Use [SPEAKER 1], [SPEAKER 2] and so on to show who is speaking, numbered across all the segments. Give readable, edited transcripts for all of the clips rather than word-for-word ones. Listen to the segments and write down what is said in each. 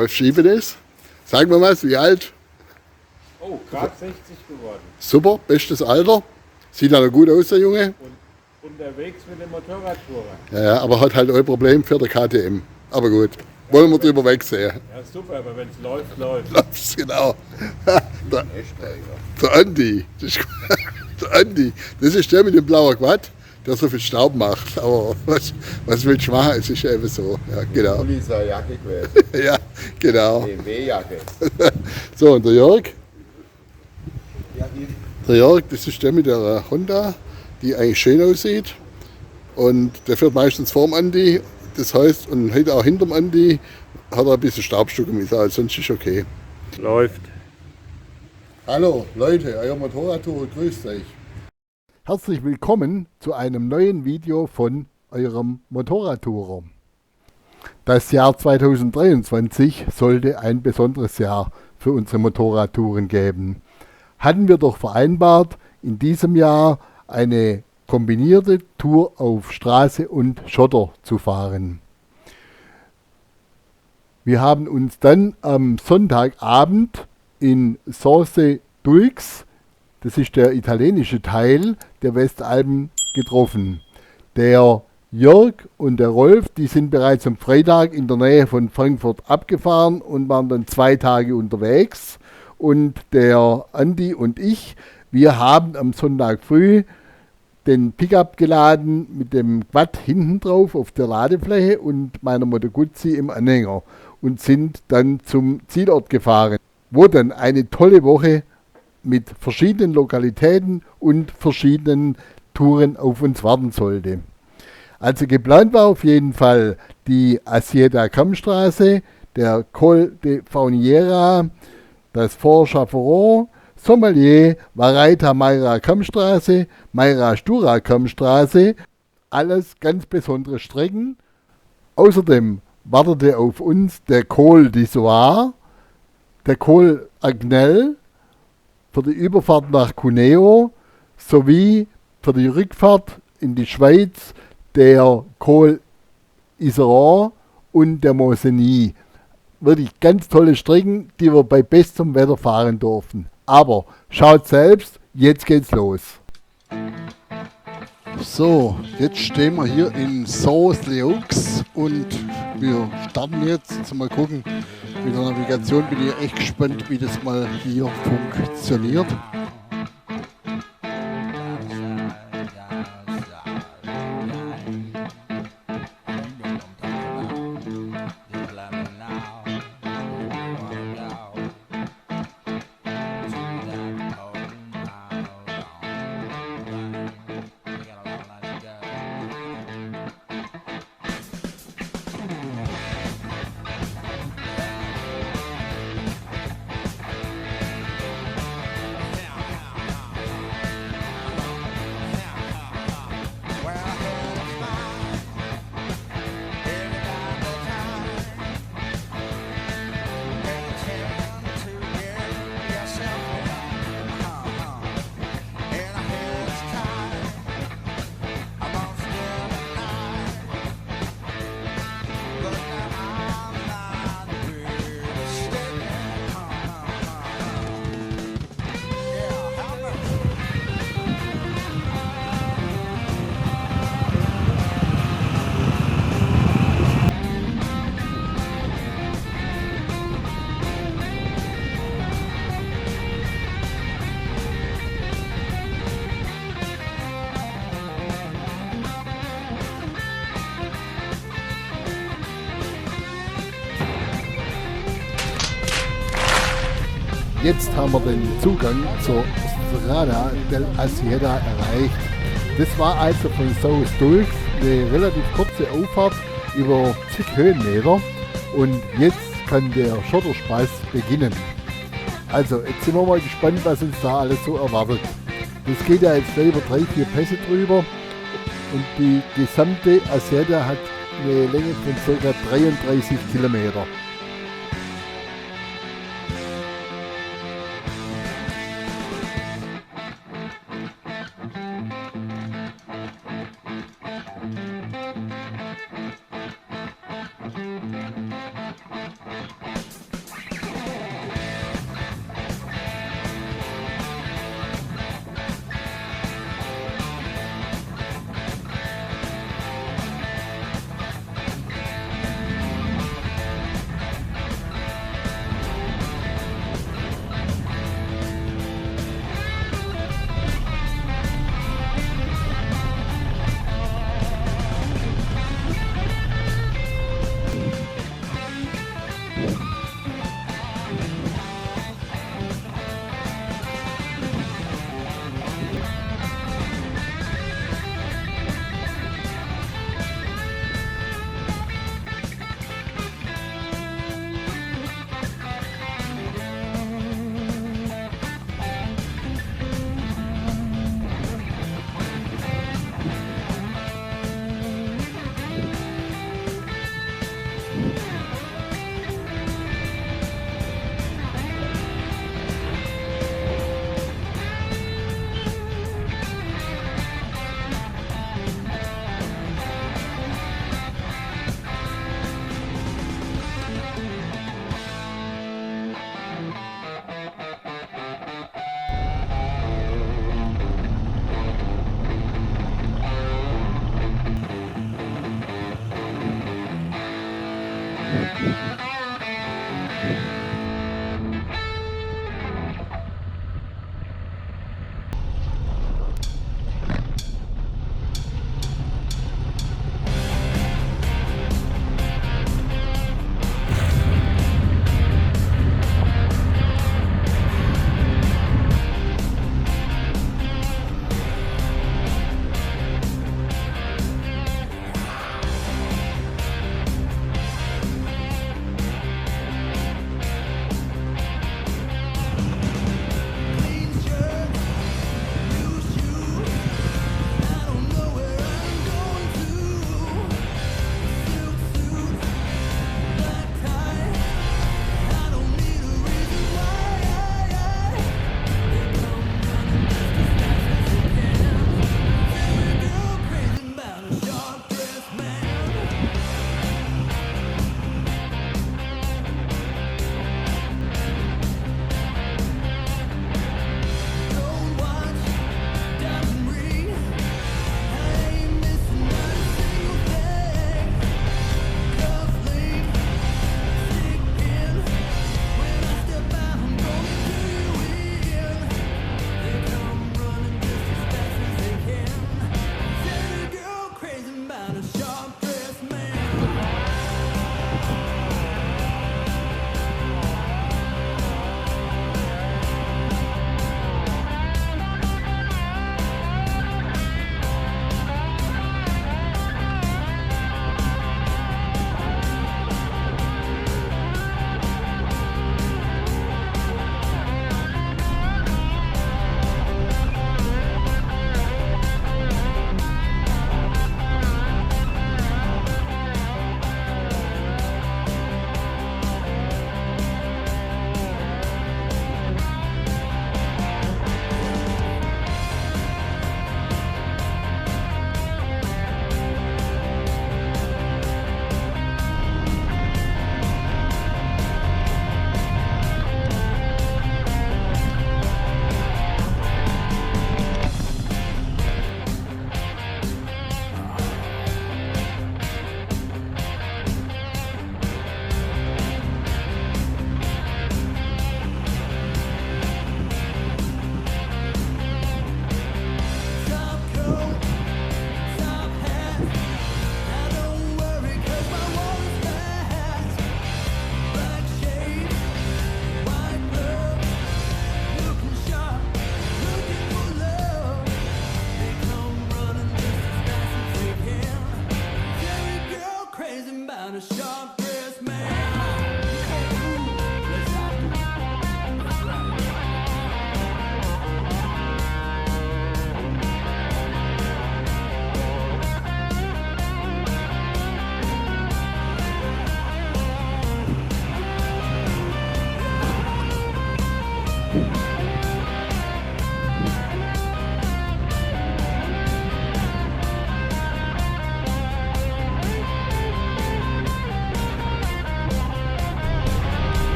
[SPEAKER 1] Was schiebe das? Sag mir mal, wie alt?
[SPEAKER 2] Oh, gerade 60 geworden.
[SPEAKER 1] Super, bestes Alter. Sieht ja noch gut aus, der Junge.
[SPEAKER 2] Und unterwegs mit dem Motorradtourer.
[SPEAKER 1] Ja, aber hat halt ein Problem für der KTM. Aber gut, wollen wir drüber wegsehen.
[SPEAKER 2] Ja, super, aber wenn es läuft, läuft.
[SPEAKER 1] Das genau. Der Andi. Der Andi. Das ist der mit dem blauen Quad, der so viel Staub macht. Aber was willst du machen? Es ist eben so. Ja, genau.
[SPEAKER 3] Uli ist eine Jacke gewesen.
[SPEAKER 1] Ja, genau.
[SPEAKER 3] BMW-Jacke.
[SPEAKER 1] So, und der Jörg? Der Jörg, das ist der mit der Honda, die eigentlich schön aussieht. Und der fährt meistens vorm Andi. Das heißt, und heute auch hinterm Andi hat er ein bisschen Staubstücke mit, also sonst ist okay.
[SPEAKER 2] Läuft.
[SPEAKER 1] Hallo Leute, euer Motorradtourer grüßt euch. Herzlich willkommen zu einem neuen Video von eurem Motorradtourer. Das Jahr 2023 sollte ein besonderes Jahr für unsere Motorradtouren geben. Hatten wir doch vereinbart, in diesem Jahr eine kombinierte Tour auf Straße und Schotter zu fahren. Wir haben uns dann am Sonntagabend in Sorse-Dulx, das ist der italienische Teil der Westalpen, getroffen. Der Jörg und der Rolf, die sind bereits am Freitag in der Nähe von Frankfurt abgefahren und waren dann 2 Tage unterwegs. Und der Andi und ich, wir haben am Sonntag früh den Pickup geladen mit dem Quad hinten drauf auf der Ladefläche und meiner Moto Guzzi im Anhänger und sind dann zum Zielort gefahren, wo dann eine tolle Woche mit verschiedenen Lokalitäten und verschiedenen Touren auf uns warten sollte. Also geplant war auf jeden Fall die Assieta Kammstraße, der Col de Fauniera, das Fort Chaperon, Sommelier, Vareita Mayra Kammstraße, Mayra Stura Kammstraße, alles ganz besondere Strecken. Außerdem wartete auf uns der Col d'Isoire, der Col Agnel für die Überfahrt nach Cuneo sowie für die Rückfahrt in die Schweiz der Col Iseran und der Mosenie. Wirklich ganz tolle Strecken, die wir bei bestem Wetter fahren durften. Aber schaut selbst, jetzt geht's los. So, jetzt stehen wir hier in Sorse-Dulx und wir starten jetzt. Mal gucken, mit der Navigation bin ich echt gespannt, wie das mal hier funktioniert. Jetzt haben wir den Zugang zur Strada dell'Assieta erreicht. Das war also von Sorse-Dulx eine relativ kurze Auffahrt über zig Höhenmeter und jetzt kann der Schotterspaß beginnen. Also jetzt sind wir mal gespannt, was uns da alles so erwartet. Das geht ja jetzt über 3-4 Pässe drüber und die gesamte Assieta hat eine Länge von ca. 33 Kilometer.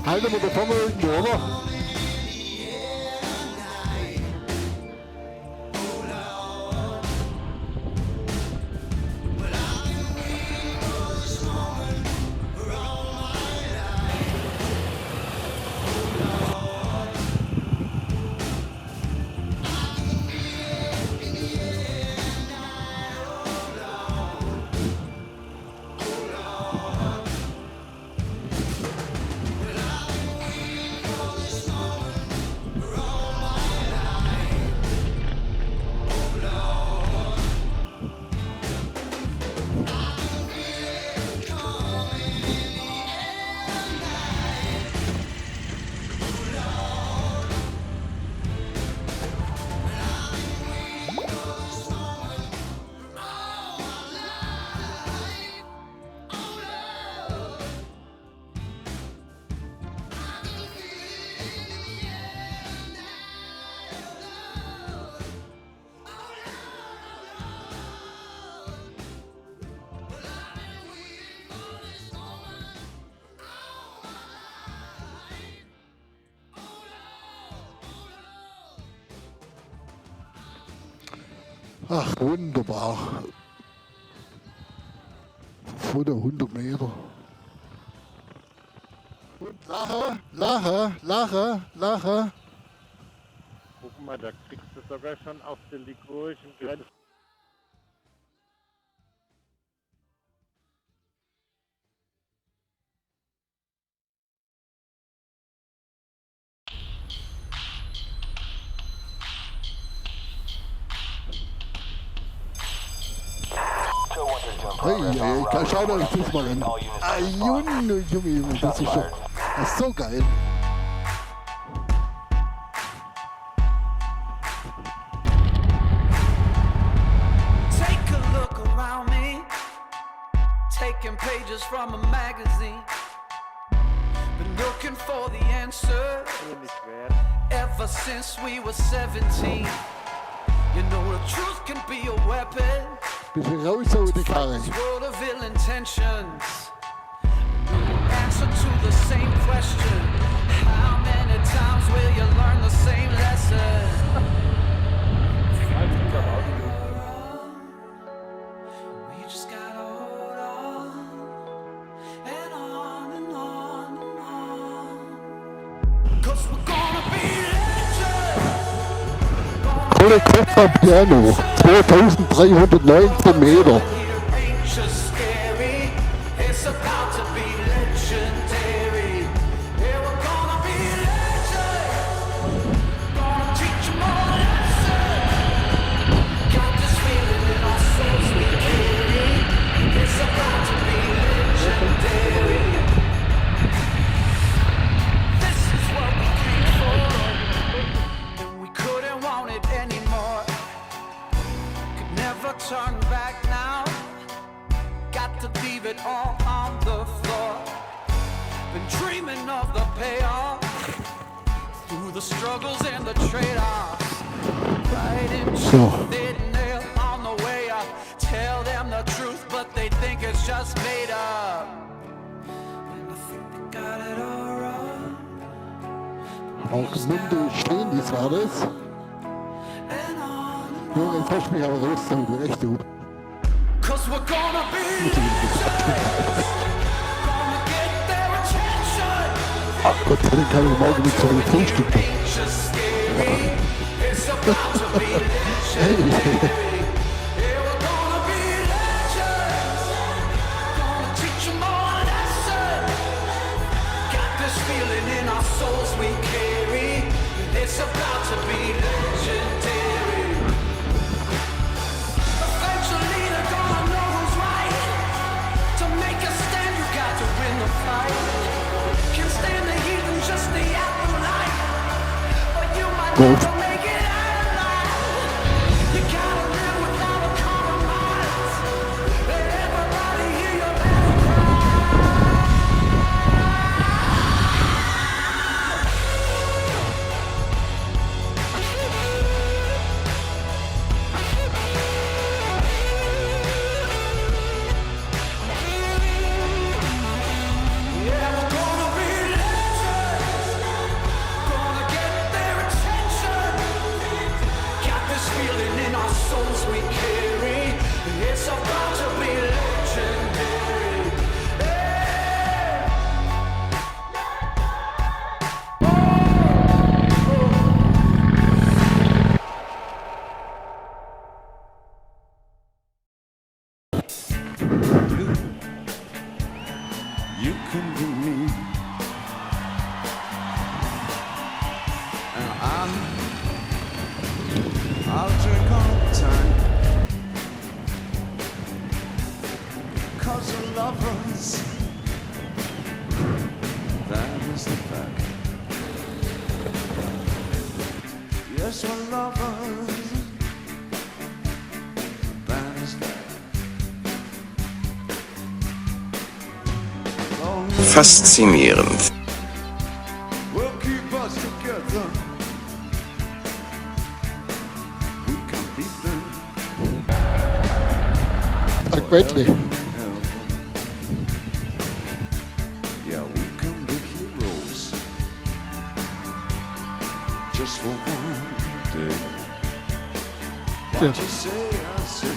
[SPEAKER 1] Halten wir da vorne irgendwo, oder? Ach, wunderbar. Vor der 100 Meter. Und lache.
[SPEAKER 2] Guck mal, da kriegst du sogar schon auf der ligurischen Grenze.
[SPEAKER 1] Hey, schau dir das mal an. Ah, Junge, das ist so geil.
[SPEAKER 3] Take a look around me, taking pages from a magazine. Been looking for the answer ever since we were 17. You know the truth can be a weapon.
[SPEAKER 1] Bisschen raus, so die Karre.
[SPEAKER 3] This world of ill intentions. Answer to the same question. How many times will you learn the same lesson? We just gotta hold on and on and on and on. 'Cause we're gonna be legends.
[SPEAKER 1] Volle Kopf am Piano. 2319 Meter.
[SPEAKER 3] Turn back now, got to leave it all on the floor. Been dreaming of the payoff, through the struggles and the trade-offs. Right into the nail on the way up. Tell them the truth, but they think it's just made up. And I think they got it all wrong.
[SPEAKER 1] Auch Munde stehen, dies war das. Junge, jetzt hast du mich aber rausgezogen, echt du.
[SPEAKER 3] Cause we're gonna be gonna get their attention.
[SPEAKER 1] Ach Gott, den kann ich morgen nicht so viel Frühstück machen.
[SPEAKER 3] It's about to be legendary. Yeah, we're gonna be legends. Gonna teach them all a lesson. Got this feeling in our souls we carry. It's about to be legendary.
[SPEAKER 1] Gut.
[SPEAKER 3] can be me. And I'll drink all the time. 'Cause we're lovers, that is the fact. Yes, we're lovers, that is that.
[SPEAKER 4] Faszinierend.
[SPEAKER 3] Will keep us together. We can beat them.
[SPEAKER 1] Bettli.
[SPEAKER 3] Yeah, we can be heroes. Just for one day. What you say, I say.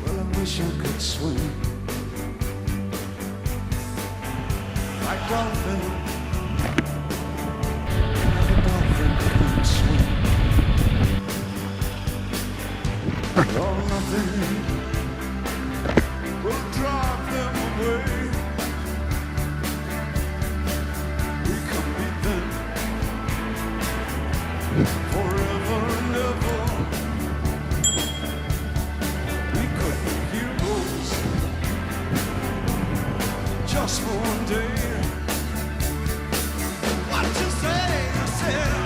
[SPEAKER 3] Well, I wish I could swim like dolphin. Like a dolphin can swim. Oh, nothing will drive them away. We can beat them forever and ever. We could be heroes just for one day. What you say? I said.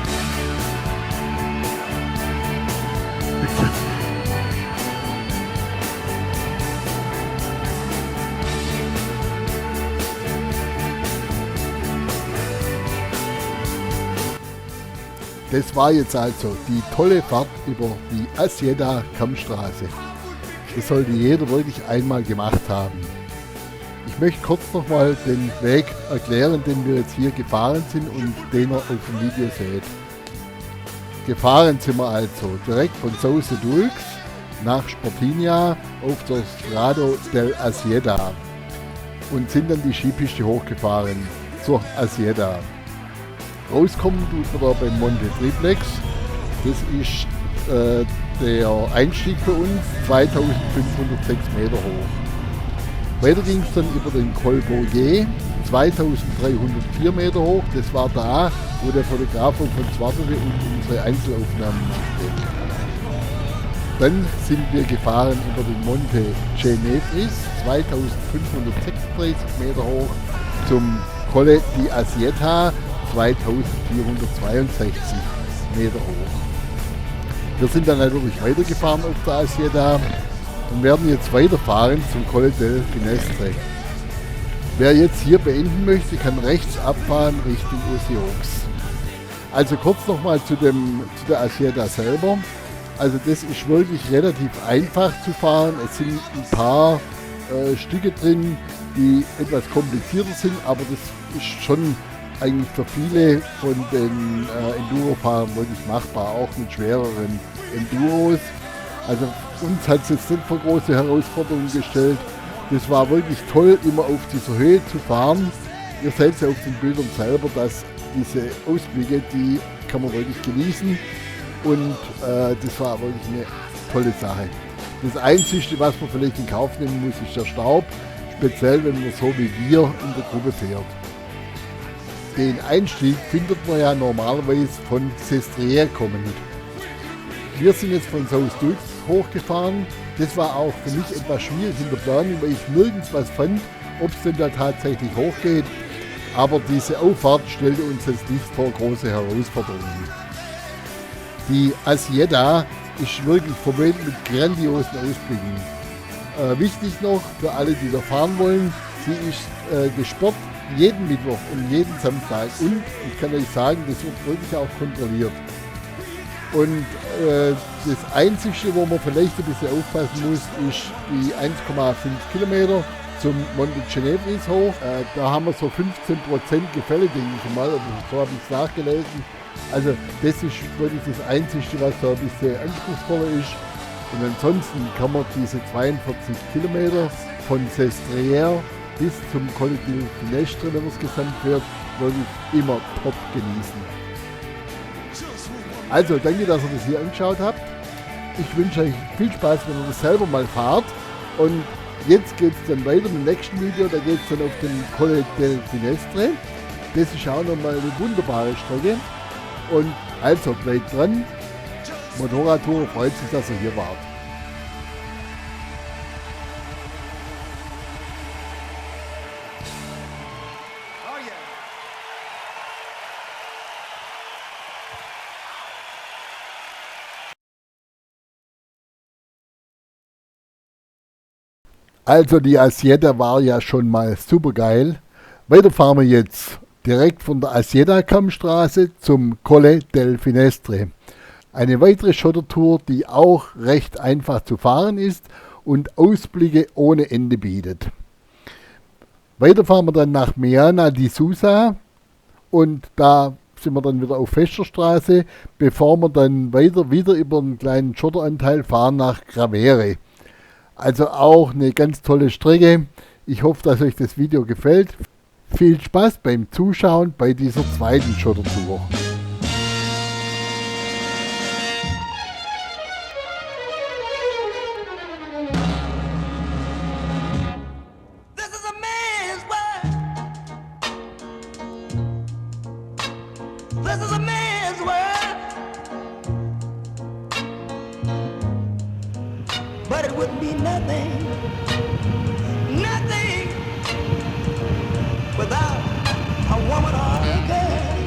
[SPEAKER 1] Das war jetzt also die tolle Fahrt über die Assieda-Kammstraße. Das sollte jeder wirklich einmal gemacht haben. Ich möchte kurz nochmal den Weg erklären, den wir jetzt hier gefahren sind und den ihr auf dem Video seht. Gefahren sind wir also direkt von Sauce Dulx nach Sportinia auf der Strada del Assieda und sind dann die Skipiste hochgefahren zur Assieda. Rauskommen tut man da beim Monte Triplex. Das ist der Einstieg für uns, 2506 Meter hoch. Weiter ging es dann über den Col Bourget, 2304 Meter hoch. Das war da, wo der Fotograf von Zwartele und unsere Einzelaufnahmen machte. Dann sind wir gefahren über den Monte Cenefris, 2536 Meter hoch, zum Colle di Asieta, 2462 Meter hoch. Wir sind dann natürlich weitergefahren auf der Assieda und werden jetzt weiterfahren zum Colle del Finestre. Wer jetzt hier beenden möchte, kann rechts abfahren Richtung Osiox. Also kurz nochmal zu der Assieda selber. Also das ist wirklich relativ einfach zu fahren. Es sind ein paar Stücke drin, die etwas komplizierter sind, aber das ist schon eigentlich für viele von den Enduro-Fahrern wirklich machbar, auch mit schwereren Enduros. Also uns hat es jetzt nicht vor große Herausforderungen gestellt. Das war wirklich toll, immer auf dieser Höhe zu fahren. Ihr seht ja auf den Bildern selber, dass diese Ausblicke, die kann man wirklich genießen. Und das war wirklich eine tolle Sache. Das Einzige, was man vielleicht in Kauf nehmen muss, ist der Staub. Speziell, wenn man so wie wir in der Gruppe fährt. Den Einstieg findet man ja normalerweise von Sestriere kommend. Wir sind jetzt von Sauce Dulx hochgefahren. Das war auch für mich etwas schwierig in der Planung, weil ich nirgends was fand, ob es denn da tatsächlich hochgeht. Aber diese Auffahrt stellte uns jetzt nicht vor große Herausforderungen. Die Assieda ist wirklich verwöhnt mit grandiosen Ausblicken. Wichtig noch für alle, die da fahren wollen, sie ist gesperrt jeden Mittwoch und jeden Samstag. Und ich kann euch sagen, das wird wirklich auch kontrolliert. Und das Einzige, wo man vielleicht ein bisschen aufpassen muss, ist die 1,5 Kilometer zum Monte Cenefris hoch. Da haben wir so 15% Gefälle, denke ich mal, oder so habe ich es nachgelesen. Also das ist wirklich das Einzige, was da ein bisschen anspruchsvoller ist. Und ansonsten kann man diese 42 Kilometer von Sestriere bis zum Colle del Finestre, wenn man es gesamt fährt, wirklich immer top genießen. Also danke, dass ihr das hier angeschaut habt. Ich wünsche euch viel Spaß, wenn ihr das selber mal fahrt. Und jetzt geht es dann weiter im nächsten Video, da geht es dann auf den Colle del Finestre. Das ist auch nochmal eine wunderbare Strecke. Und also bleibt dran. Motorradtour freut sich, dass ihr hier wart. Also die Asieta war ja schon mal super geil. Weiter fahren wir jetzt direkt von der Asieta-Kammstraße zum Colle del Finestre. Eine weitere Schottertour, die auch recht einfach zu fahren ist und Ausblicke ohne Ende bietet. Weiter fahren wir dann nach Meana di Susa und da sind wir dann wieder auf Festerstraße, bevor wir dann wieder über einen kleinen Schotteranteil fahren nach Gravere. Also auch eine ganz tolle Strecke. Ich hoffe, dass euch das Video gefällt. Viel Spaß beim Zuschauen bei dieser zweiten Schottertour.
[SPEAKER 3] This is a man's world. This is a man's world. But it wouldn't be nothing, nothing without a woman or a girl.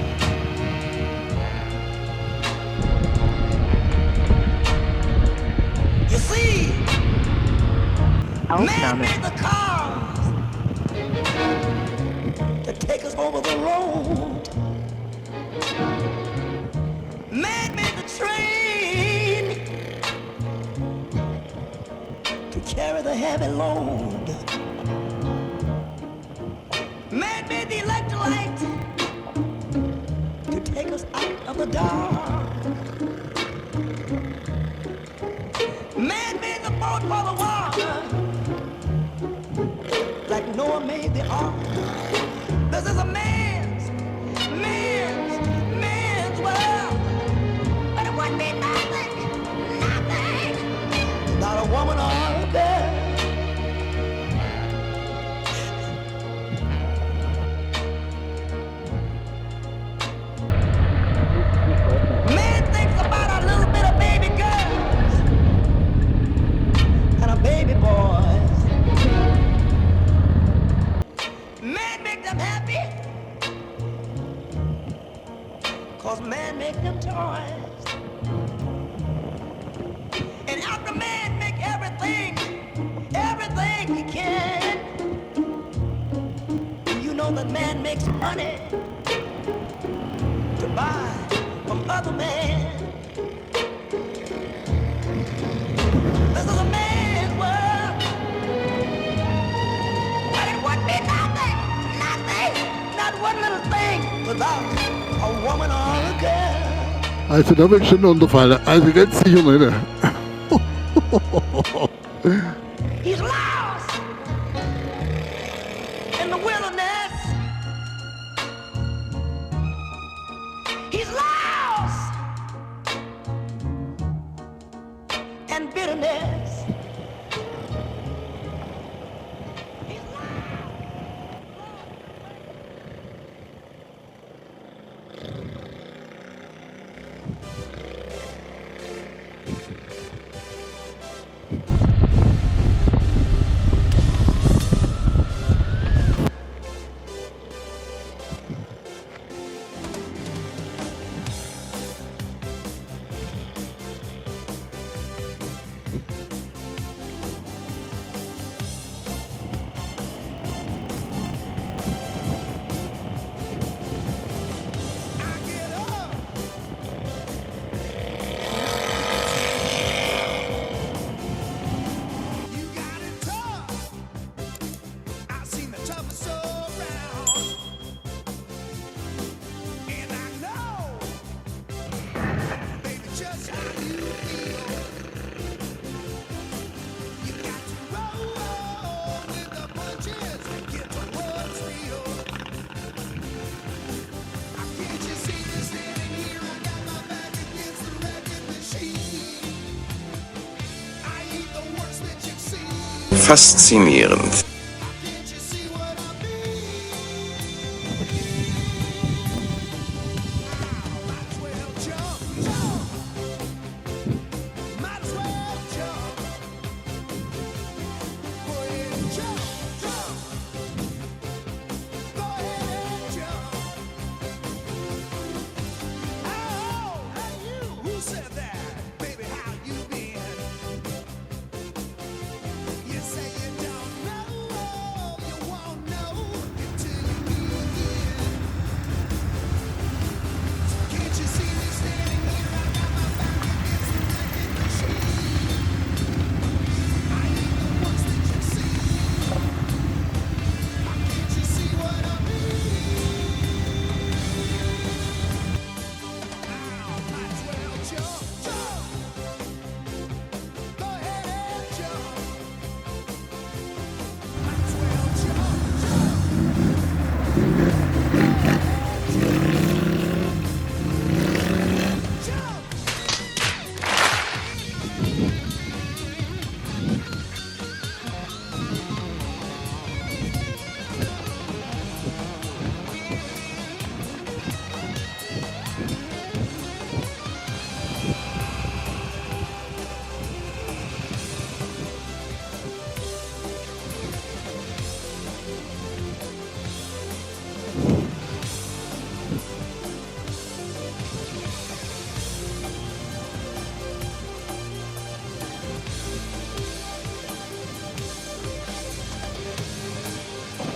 [SPEAKER 3] You see, man made the cars to take us over the road. Man made the train to carry the heavy load. Man made the electric light to take us out of the dark. Man made the boat for the water, like Noah made the ark. This is a man's world. But it wouldn't be nothing, nothing, not a woman or a girl. Man thinks about a little bit of baby girls and a baby boys. Man make them happy, 'cause man make them toys. And after man make everything he can, you know that man makes money to buy from other men. This is a man's world, but it wouldn't be nothing, not one little thing without a woman or a girl.
[SPEAKER 1] Also da bin ich schon runterfallen. Also ganz sicher nicht.
[SPEAKER 3] He's lost in the wilderness. He's lost in bitterness. He's
[SPEAKER 4] Faszinierend.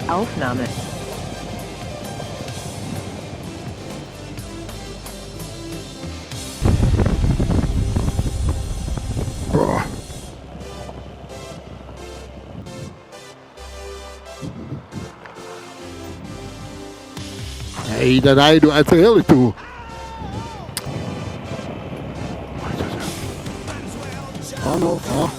[SPEAKER 5] Aufnahme.
[SPEAKER 1] Hey, nein, du, also ehrlich, du. Hallo, ah.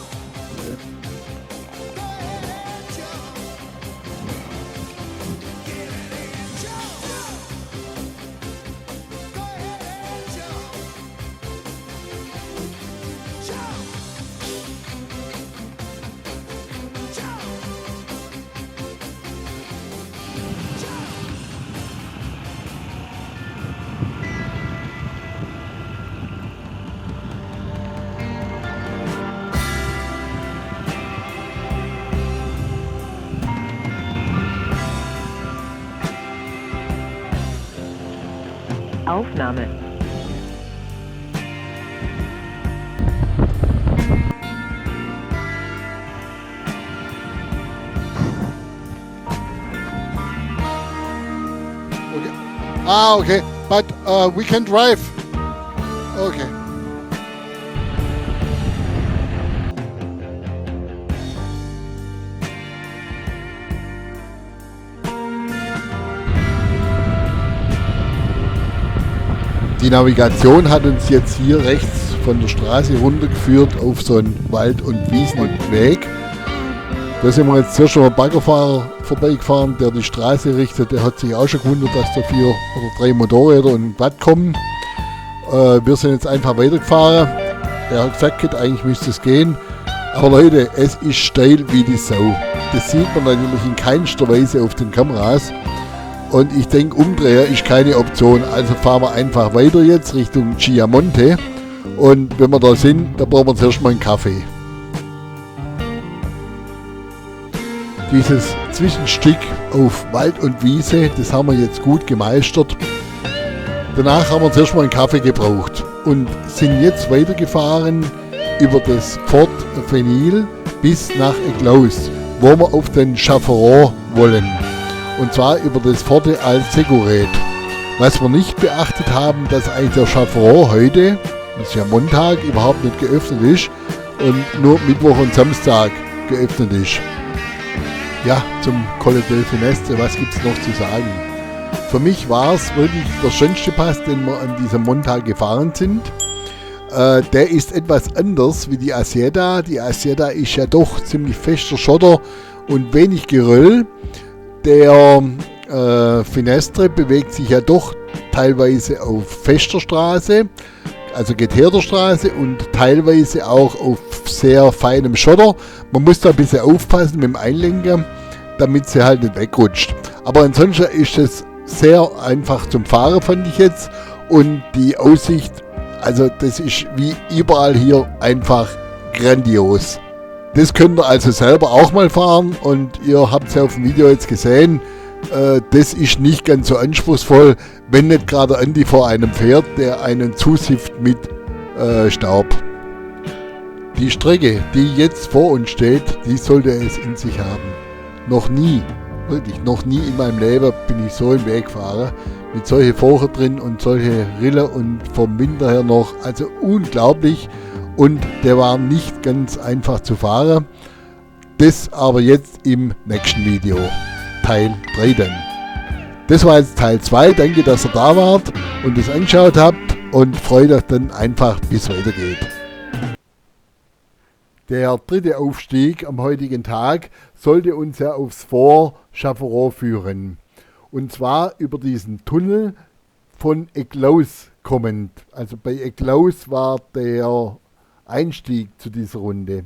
[SPEAKER 5] Aufnahme.
[SPEAKER 1] Okay. Ah, okay. But we can drive. Okay. Die Navigation hat uns jetzt hier rechts von der Straße runtergeführt auf so einen Wald- und Wiesenweg. Da sind wir jetzt zuerst schon mal Baggerfahrer vorbeigefahren, der die Straße richtet. Der hat sich auch schon gewundert, dass da 4 oder 3 Motorräder und ein Watt kommen. Wir sind jetzt einfach weitergefahren. Er hat gesagt, eigentlich müsste es gehen. Aber Leute, es ist steil wie die Sau. Das sieht man natürlich in keinster Weise auf den Kameras. Und ich denke, Umdreher ist keine Option. Also fahren wir einfach weiter jetzt Richtung Chiamonte. Und wenn wir da sind, da brauchen wir zuerst mal einen Kaffee. Dieses Zwischenstück auf Wald und Wiese, das haben wir jetzt gut gemeistert. Danach haben wir zuerst mal einen Kaffee gebraucht und sind jetzt weitergefahren über das Fort Fenil bis nach Eclaus, wo wir auf den Chaferon wollen. Und zwar über das Forte Alseguret. Was wir nicht beachtet haben, dass eigentlich der Chaferon heute, das ist ja Montag, überhaupt nicht geöffnet ist und nur Mittwoch und Samstag geöffnet ist. Ja, zum Colle del Finestre, was gibt es noch zu sagen? Für mich war es wirklich der schönste Pass, den wir an diesem Montag gefahren sind. Der ist etwas anders wie die Asieda. Die Asieda ist ja doch ziemlich fester Schotter und wenig Geröll. Der Finestre bewegt sich ja doch teilweise auf fester Straße, also geteerter Straße und teilweise auch auf sehr feinem Schotter. Man muss da ein bisschen aufpassen mit dem Einlenken, damit sie halt nicht wegrutscht. Aber ansonsten ist es sehr einfach zum Fahren, fand ich jetzt. Und die Aussicht, also das ist wie überall hier einfach grandios. Das könnt ihr also selber auch mal fahren und ihr habt es ja auf dem Video jetzt gesehen. Das ist nicht ganz so anspruchsvoll, wenn nicht gerade Andi vor einem fährt, der einen zusifft mit Staub. Die Strecke, die jetzt vor uns steht, die sollte es in sich haben. Noch nie, wirklich noch nie in meinem Leben bin ich so im Weg gefahren. Mit solchen Furchen drin und solche Rille und vom Winter her noch. Also unglaublich. Und der war nicht ganz einfach zu fahren. Das aber jetzt im nächsten Video. Teil 3 dann. Das war jetzt Teil 2. Danke, dass ihr da wart und es angeschaut habt. Und freut euch dann einfach, wie es weitergeht. Der dritte Aufstieg am heutigen Tag sollte uns ja aufs Fort Chafferot führen. Und zwar über diesen Tunnel von Eklaus kommend. Also bei Eklaus war der Einstieg zu dieser Runde.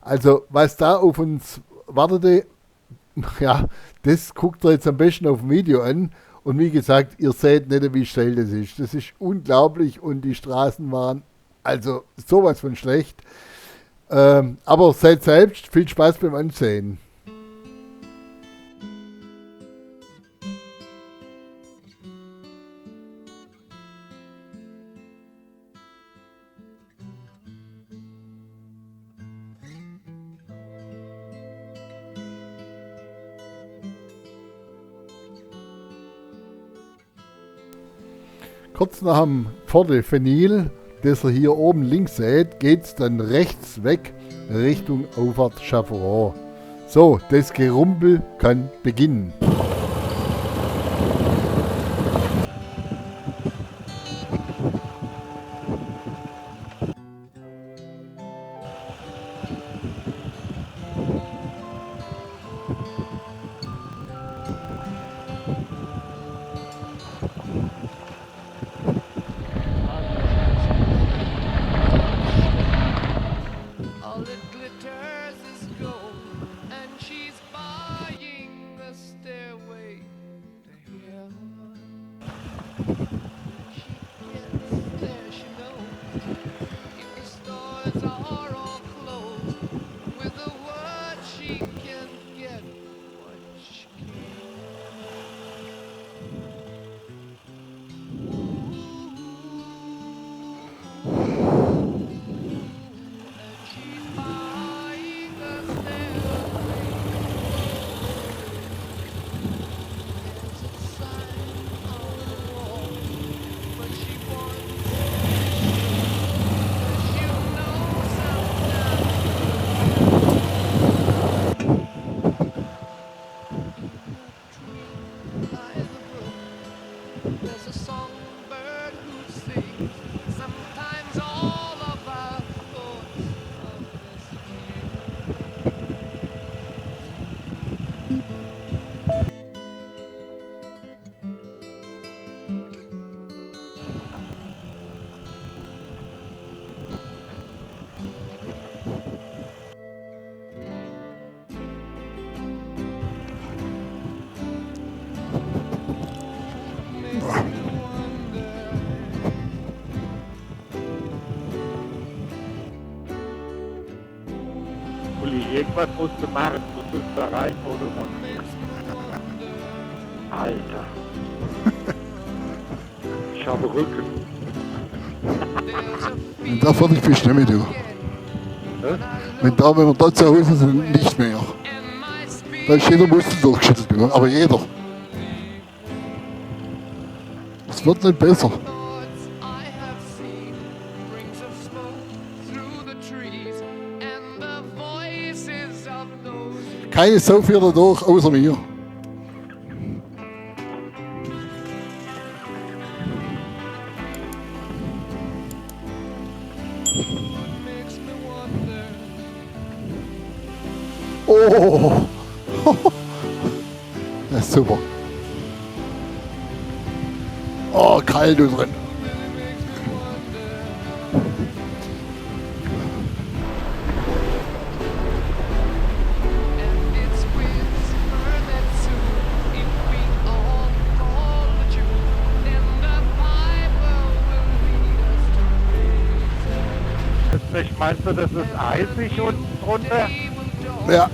[SPEAKER 1] Also was da auf uns wartete, ja, das guckt ihr jetzt am besten auf dem Video an. Und wie gesagt, ihr seht nicht, wie steil das ist. Das ist unglaublich und die Straßen waren also sowas von schlecht. Aber seid selbst, viel Spaß beim Ansehen. Kurz nach dem Pforte Venil, das ihr hier oben links seht, geht es dann rechts weg Richtung Auffahrt Chafferot. So, das Gerumpel kann beginnen.
[SPEAKER 6] All that glitters is gold, and she's buying the stairway to heaven. When she gets there, she knows if the stores are all closed. With a word, she can get what she can. There's a songbird who sings sometimes all of our thoughts of this year.
[SPEAKER 2] Uli, irgendwas musst du machen. Du musst da rein, wo du musst. Alter. Ich habe Rücken.
[SPEAKER 1] Wenn da fertig bist, nicht mehr du. Wenn wir da zu Hause sind, nicht mehr. Da ist jeder Muskel durchgeschüttelt, aber jeder. Es wird nicht besser. Keine Sau fährt da durch, außer mir. Oh! Das ist super. Oh, kalt da drin.
[SPEAKER 2] Meinst du, das ist eisig unten drunter?
[SPEAKER 1] Ja.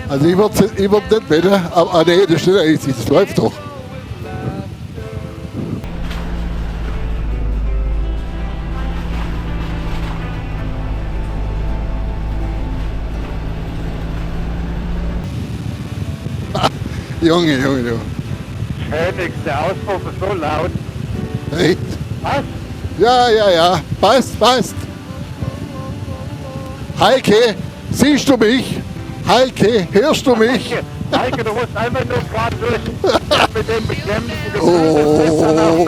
[SPEAKER 1] Also ich würd nicht wetten, aber nee, das steht eigentlich, das läuft doch. Junge.
[SPEAKER 2] Phoenix, der Auspuff ist so laut.
[SPEAKER 1] Echt?
[SPEAKER 2] Was?
[SPEAKER 1] Ja. Passt. Heike, siehst du mich? Heike, hörst du mich?
[SPEAKER 2] Heike, du musst einfach nur gerade durch mit dem beklemmenden Gefühl.
[SPEAKER 1] Oh,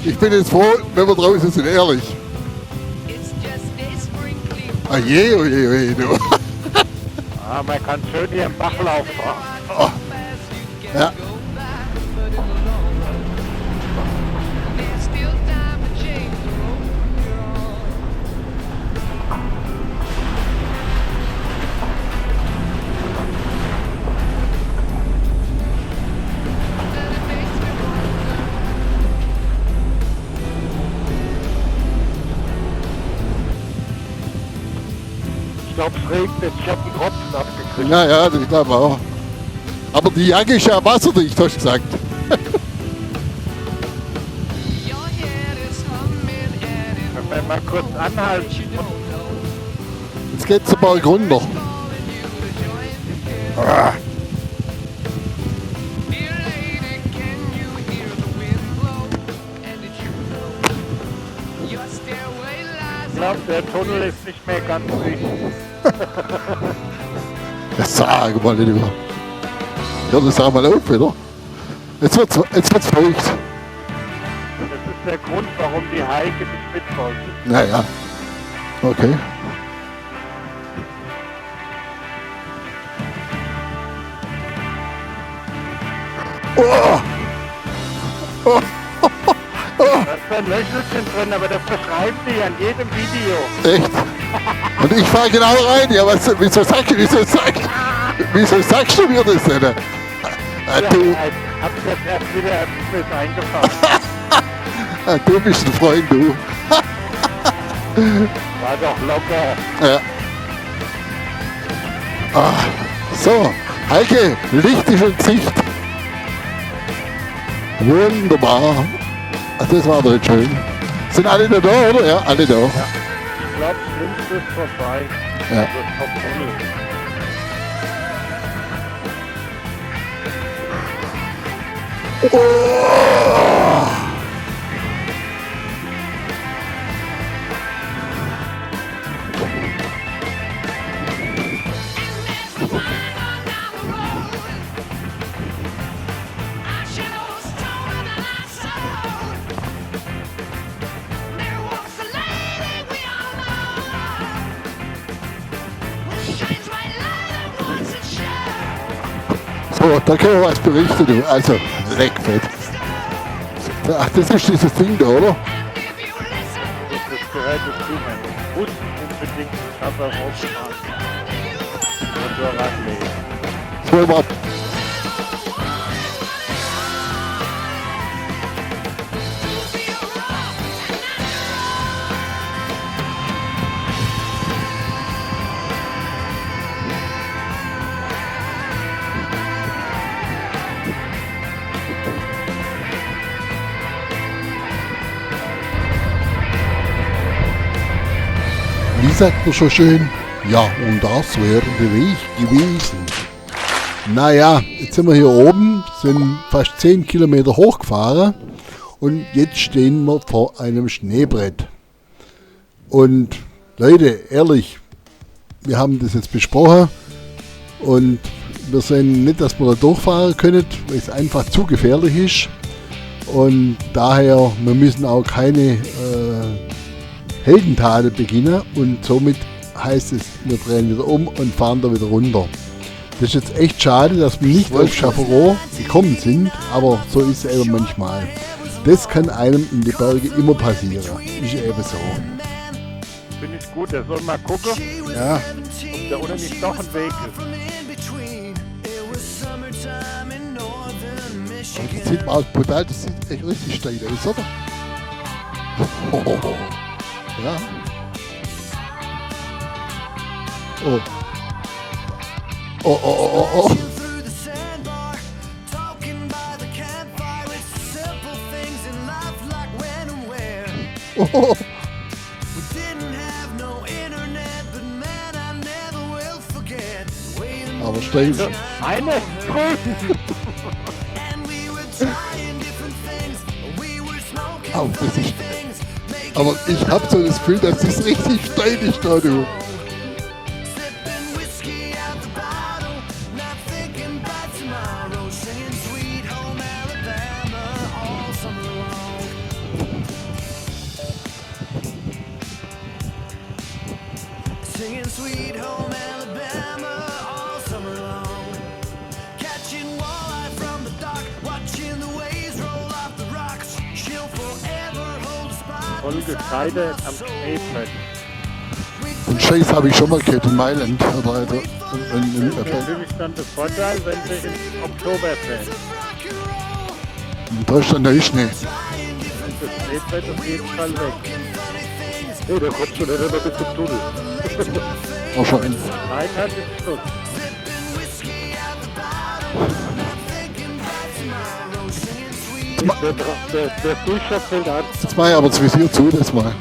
[SPEAKER 1] ich bin jetzt froh, wenn wir draußen sind, ehrlich. Ah je, du.
[SPEAKER 2] Ah, man kann schön hier im Bachlauf fahren.
[SPEAKER 1] Ja.
[SPEAKER 2] Ich glaube, es regnet. Ich habe einen Tropfen abgekriegt.
[SPEAKER 1] Ja, ich glaube auch. Aber die Jacke ist ja wasserdicht, hast du gesagt.
[SPEAKER 2] Wenn wir mal kurz anhalten.
[SPEAKER 1] Jetzt geht's den Berg runter. Ah.
[SPEAKER 2] Ich glaube, der Tunnel ist nicht mehr ganz dicht.
[SPEAKER 1] Das sag mal nicht über. Ja, das sag mal auf wieder. Jetzt wird's feucht.
[SPEAKER 2] Das ist der Grund, warum die Heike nicht mit wollte.
[SPEAKER 1] Naja. Okay. Oh!
[SPEAKER 2] Da ist ein Löchelchen drin, aber das beschreiben die an jedem Video.
[SPEAKER 1] Echt? Und ich fahre genau rein. Ja, wieso sagst du mir das denn? Du,
[SPEAKER 2] Hab jetzt erst wieder mit eingefahren.
[SPEAKER 1] du bist ein Freund, du.
[SPEAKER 2] War doch locker.
[SPEAKER 1] Ja. Ah, so, Heike, Licht ist in Sicht. Wunderbar. Ach, das war doch jetzt schön. Sind alle noch da, oder? Ja, alle da.
[SPEAKER 2] Ich glaube, das Schlimmste ist vorbei.
[SPEAKER 1] Ja.
[SPEAKER 2] Also Top-Tunnel.
[SPEAKER 1] Oh! So, da können wir was berichten, du. Also, leckfett. Ach, das ist dieses Ding da, oder?
[SPEAKER 2] Das gehört dazu, man muss unbedingt das Wasser rausfahren. Und so ranlegen.
[SPEAKER 1] So, warte. Wie sagt man so schön? Ja, und das wäre der Weg gewesen. Naja, jetzt sind wir hier oben, sind fast 10 Kilometer hochgefahren und jetzt stehen wir vor einem Schneebrett. Und Leute, ehrlich, wir haben das jetzt besprochen und wir sehen nicht, dass wir da durchfahren können, weil es einfach zu gefährlich ist. Und daher, wir müssen auch keine Heldentaten beginnen und somit heißt es, wir drehen wieder um und fahren da wieder runter. Das ist jetzt echt schade, dass wir nicht auf Chaperon gekommen sind, aber so ist es eben manchmal. Das kann einem in den Bergen immer passieren. Ist eben so.
[SPEAKER 2] Finde ich gut, der soll mal gucken,
[SPEAKER 1] Ja,
[SPEAKER 2] ob da unten nicht noch ein Weg ist.
[SPEAKER 1] und das sieht man aus Pedal, das sieht echt richtig steil aus, oder? Ja. Oh. Oh, oh, oh, oh,
[SPEAKER 3] Through the sandbar, talking by the campfire. It's the simple things in life, like when and where.
[SPEAKER 1] oh. Oh.
[SPEAKER 3] We didn't have no internet, but man, I never will forget the way the
[SPEAKER 1] Aber
[SPEAKER 3] moon
[SPEAKER 1] steif.
[SPEAKER 3] shined
[SPEAKER 2] Eine Grün.
[SPEAKER 3] and we were trying different things. We were smoking
[SPEAKER 1] Au, das
[SPEAKER 3] funny
[SPEAKER 1] ist-
[SPEAKER 3] things, making
[SPEAKER 1] Aber ich hab so das Gefühl, dass das richtig steil ist da, du.
[SPEAKER 3] sipping whiskey out the bottle, not thinking about tomorrow, singing Sweet Home Alabama all summer long. Singing Sweet Home Alabama all summer long. Catching walleye from the dock, watching the waves roll off the rocks. She'll forever hold a spot.
[SPEAKER 2] Folge Scheide am Schneefeld.
[SPEAKER 1] Den Scheiß habe ich schon mal gehört in Mailand. Oder also, in
[SPEAKER 2] Das ist natürlich dann der Vorteil, wenn sie im Oktober fällt.
[SPEAKER 1] in Deutschland der ist nicht.
[SPEAKER 2] Und das Schneefeld auf jeden Fall weg. Nee, der kommt schon wieder bis zum Tunnel.
[SPEAKER 1] Wahrscheinlich.
[SPEAKER 2] Nein, hat ist Schluss. Der Durchschnitt fällt an.
[SPEAKER 1] Jetzt mach ich aber das Visier zu, das mal.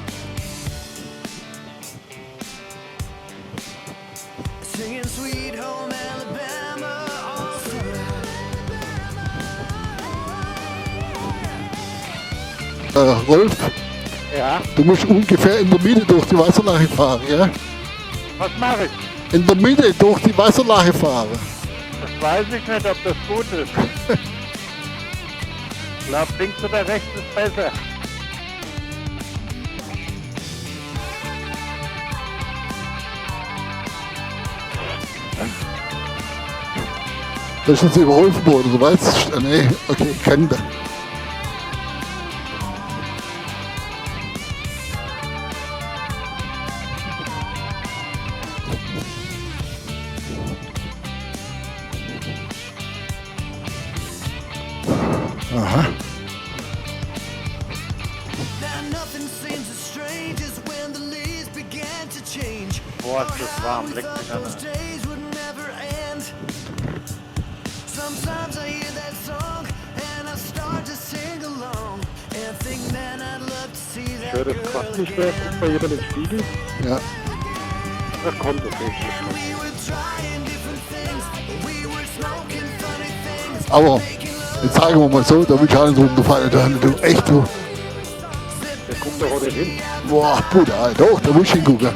[SPEAKER 3] Singing Sweet Home Alabama all summer.
[SPEAKER 1] Rolf,
[SPEAKER 2] Ja,
[SPEAKER 1] du musst ungefähr in der Mitte durch die Wasserlache fahren, ja?
[SPEAKER 2] was mache ich?
[SPEAKER 1] In der Mitte durch die Wasserlache fahren.
[SPEAKER 2] Das weiß ich nicht, ob das gut ist. Ich glaube, links oder rechts ist besser.
[SPEAKER 1] Das ist jetzt überholfen worden, du weißt? Nee, okay, ich kann das. Aha.
[SPEAKER 3] Now nothing seems as strange as when the leaves began to change.
[SPEAKER 2] Boah, ist das warm.
[SPEAKER 3] We
[SPEAKER 2] Leck
[SPEAKER 3] thought
[SPEAKER 2] mich an.
[SPEAKER 3] those days would never end. Sometimes I hear that song and I start to sing along and think, man, I'd love to see
[SPEAKER 2] Ich
[SPEAKER 3] that
[SPEAKER 2] höre das
[SPEAKER 3] girl
[SPEAKER 2] fast nicht mehr.
[SPEAKER 3] again.
[SPEAKER 2] Guckt mal jemand im Spiegel.
[SPEAKER 1] Ja.
[SPEAKER 2] Das kommt okay.
[SPEAKER 3] We were trying different things. We were smoking funny things.
[SPEAKER 1] Aber jetzt sagen wir mal so, da will ich auch nicht runterfallen. Da, du, echt, du.
[SPEAKER 2] Der guckt doch auch nicht hin.
[SPEAKER 1] Boah, brutal. Doch, da muss ich hingucken.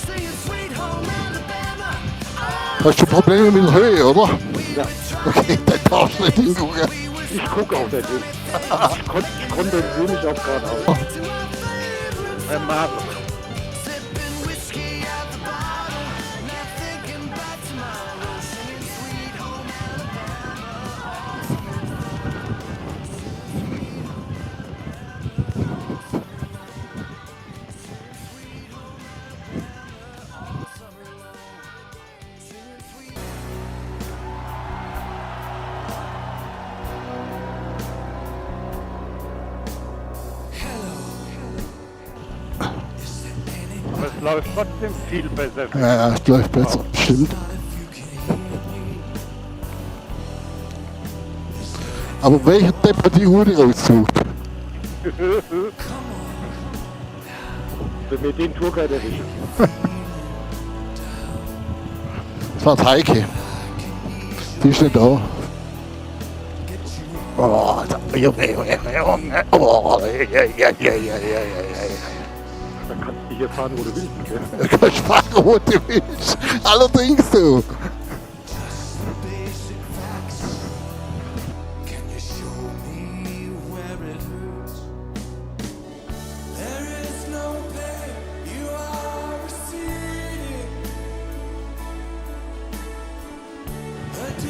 [SPEAKER 3] Singing Sweet Home Alabama.
[SPEAKER 1] Hast du Probleme mit der Höhe, oder?
[SPEAKER 2] Ja,
[SPEAKER 1] Okay, dann darfst du nicht hingucken.
[SPEAKER 2] ich gucke auch nicht hin. Ich konzentriere mich auch gerade auf. Beim Marvin.
[SPEAKER 3] Sipping whiskey out the bottle, not thinking about tomorrow. Singing Sweet Home
[SPEAKER 2] Aber es läuft trotzdem viel besser.
[SPEAKER 1] Ja, ja, es läuft besser. Stimmt. Aber welcher Depp hat die Route rausgesucht?
[SPEAKER 2] Wenn mir den Tourguide erwischt.
[SPEAKER 1] Das war die Heike. Die ist nicht da. Oh, Junge, Junge, Junge. Oh, ja, ja, ja, ja, ja, ja.
[SPEAKER 2] Dann kannst du hier fahren, wo du willst. Gell?
[SPEAKER 1] Du kannst fahren, wo du willst. Allerdings, du.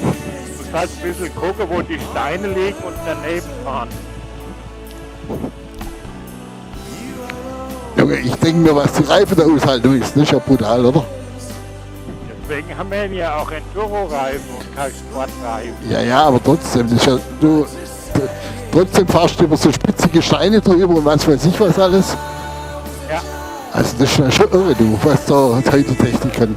[SPEAKER 2] Du musst halt ein bisschen gucken, wo die Steine liegen und daneben fahren.
[SPEAKER 1] Junge, ich denke mir, was die Reife der Aushaltung ist. Das ist ja brutal, oder?
[SPEAKER 2] Deswegen haben wir ja auch Enduro-Reifen und kein Sportreifen.
[SPEAKER 1] Ja, ja, aber trotzdem, das ist ja, trotzdem fahrst du über so spitzige Steine drüber und was weiß ich was alles.
[SPEAKER 2] Ja,
[SPEAKER 1] Also das ist schon irre, du, was da heute Technik kann.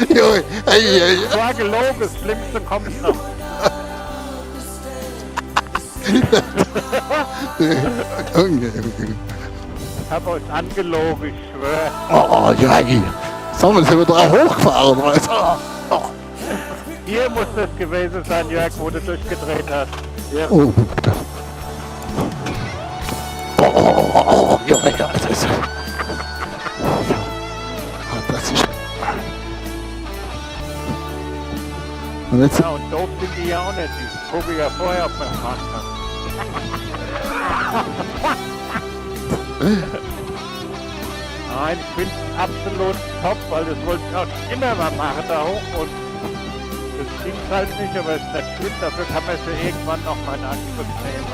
[SPEAKER 1] Junge,
[SPEAKER 2] Das war gelogen, das Schlimmste kommt noch. Ich hab euch angelogen, ich schwör.
[SPEAKER 1] Oh, Jagi. Sag mal, sind wir da hochgefahren, weißt du? Oh.
[SPEAKER 2] Hier muss das gewesen sein, Jörg, wo du durchgedreht hast. Ja.
[SPEAKER 1] Oh. Oh, Junge, ja, das ist... Das ist... Und jetzt...
[SPEAKER 2] Ja, und doof sind die ja auch nicht. Die gucke ich ja vorher auf meinem Markt. Nein, ich finde es absolut top, weil das wollte ich auch immer mal machen da hoch und das ging halt nicht, aber es ist nicht schlimm, dafür kann man es ja irgendwann noch mal in Angriff nehmen.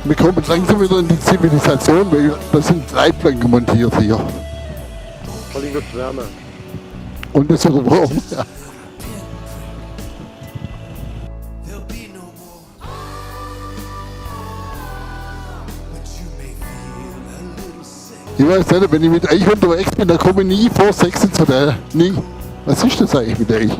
[SPEAKER 1] Wir kommen langsam wieder in die Zivilisation, weil da sind Leitplanken montiert hier.
[SPEAKER 2] Vor allem wird wärmer.
[SPEAKER 1] Und das wird warm. Ja. Ich weiß nicht, wenn ich mit euch unterwegs bin, dann komme ich nie vor 6 ins Hotel. Nie. Was ist das eigentlich mit euch?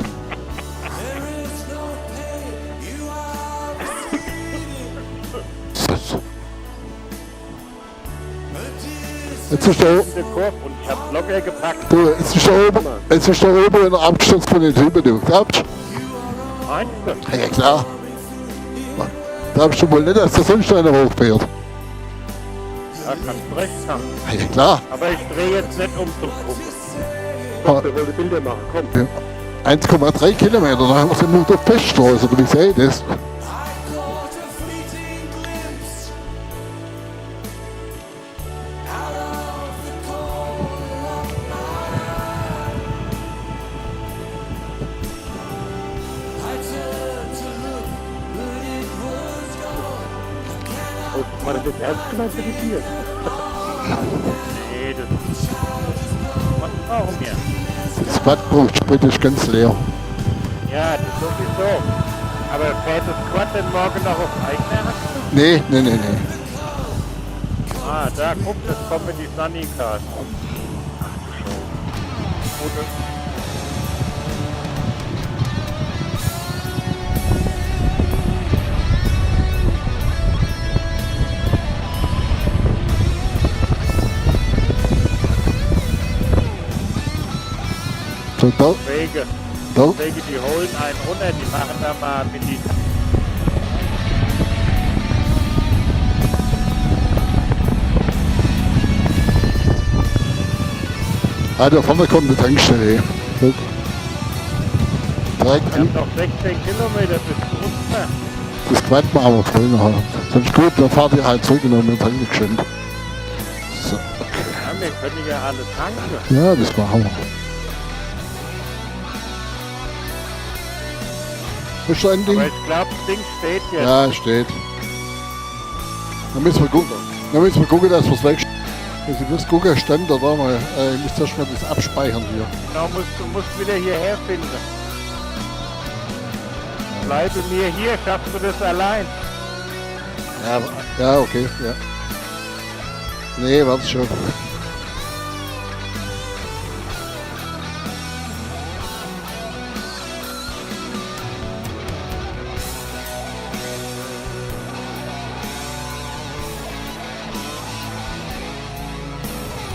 [SPEAKER 1] Jetzt ist der,
[SPEAKER 2] Der Korb und ich hab's locker gepackt.
[SPEAKER 1] du, jetzt ist der oben ein Absturz von den Typen, du. Glaubst du?
[SPEAKER 2] Meinst du?
[SPEAKER 1] Ja, klar. Glaubst du wohl nicht, dass der sonst einer hochfährt?
[SPEAKER 2] Ja, kannst du recht haben.
[SPEAKER 1] Ja, klar.
[SPEAKER 2] Aber ich drehe jetzt nicht um zum Gucken.
[SPEAKER 1] Ah,
[SPEAKER 2] Wir wollen Bilder machen, komm.
[SPEAKER 1] 1,3 Kilometer, da haben wir sie nur auf Feststraße, oder wie sehe ich das?
[SPEAKER 2] War das jetzt ernst gemeint für die Tiere? Nee, das was brauchen wir?
[SPEAKER 1] Das Quadbrotsprit ist ganz leer.
[SPEAKER 2] Ja, das sowieso. Aber fährt das Quad denn morgen noch auf eigene Hand?
[SPEAKER 1] Nee.
[SPEAKER 2] Ah, da, guck, das kommt mit die Sunny Card. Ach du Schau. Oder?
[SPEAKER 1] So, da,
[SPEAKER 2] Wege.
[SPEAKER 1] da,
[SPEAKER 2] Wege, die holen einen runter, die machen da mal mit die...
[SPEAKER 1] da vorne kommt eine Tankstelle. Guck. Direkt
[SPEAKER 2] Wir haben
[SPEAKER 1] an,
[SPEAKER 2] noch 16 Kilometer bis runter.
[SPEAKER 1] das Quad machen wir voll nachher. Sonst gut, dann fahrt ihr halt zurück und dann tanken geschwind. So, okay.
[SPEAKER 2] Ja, wir können ja alles tanken.
[SPEAKER 1] Ja, das machen wir. Ist da ein Ding?
[SPEAKER 2] Aber ich glaube, das Ding steht jetzt.
[SPEAKER 1] Ja, steht. Dann müssen wir gucken, dass wir es weg. Also ich muss gucken, stand da mal. Ich muss erst mal das abspeichern hier.
[SPEAKER 2] Genau, du musst wieder hierher finden. Bleibe mir hier, schaffst du das allein.
[SPEAKER 1] Ja, okay, ja. Nee, warte schon.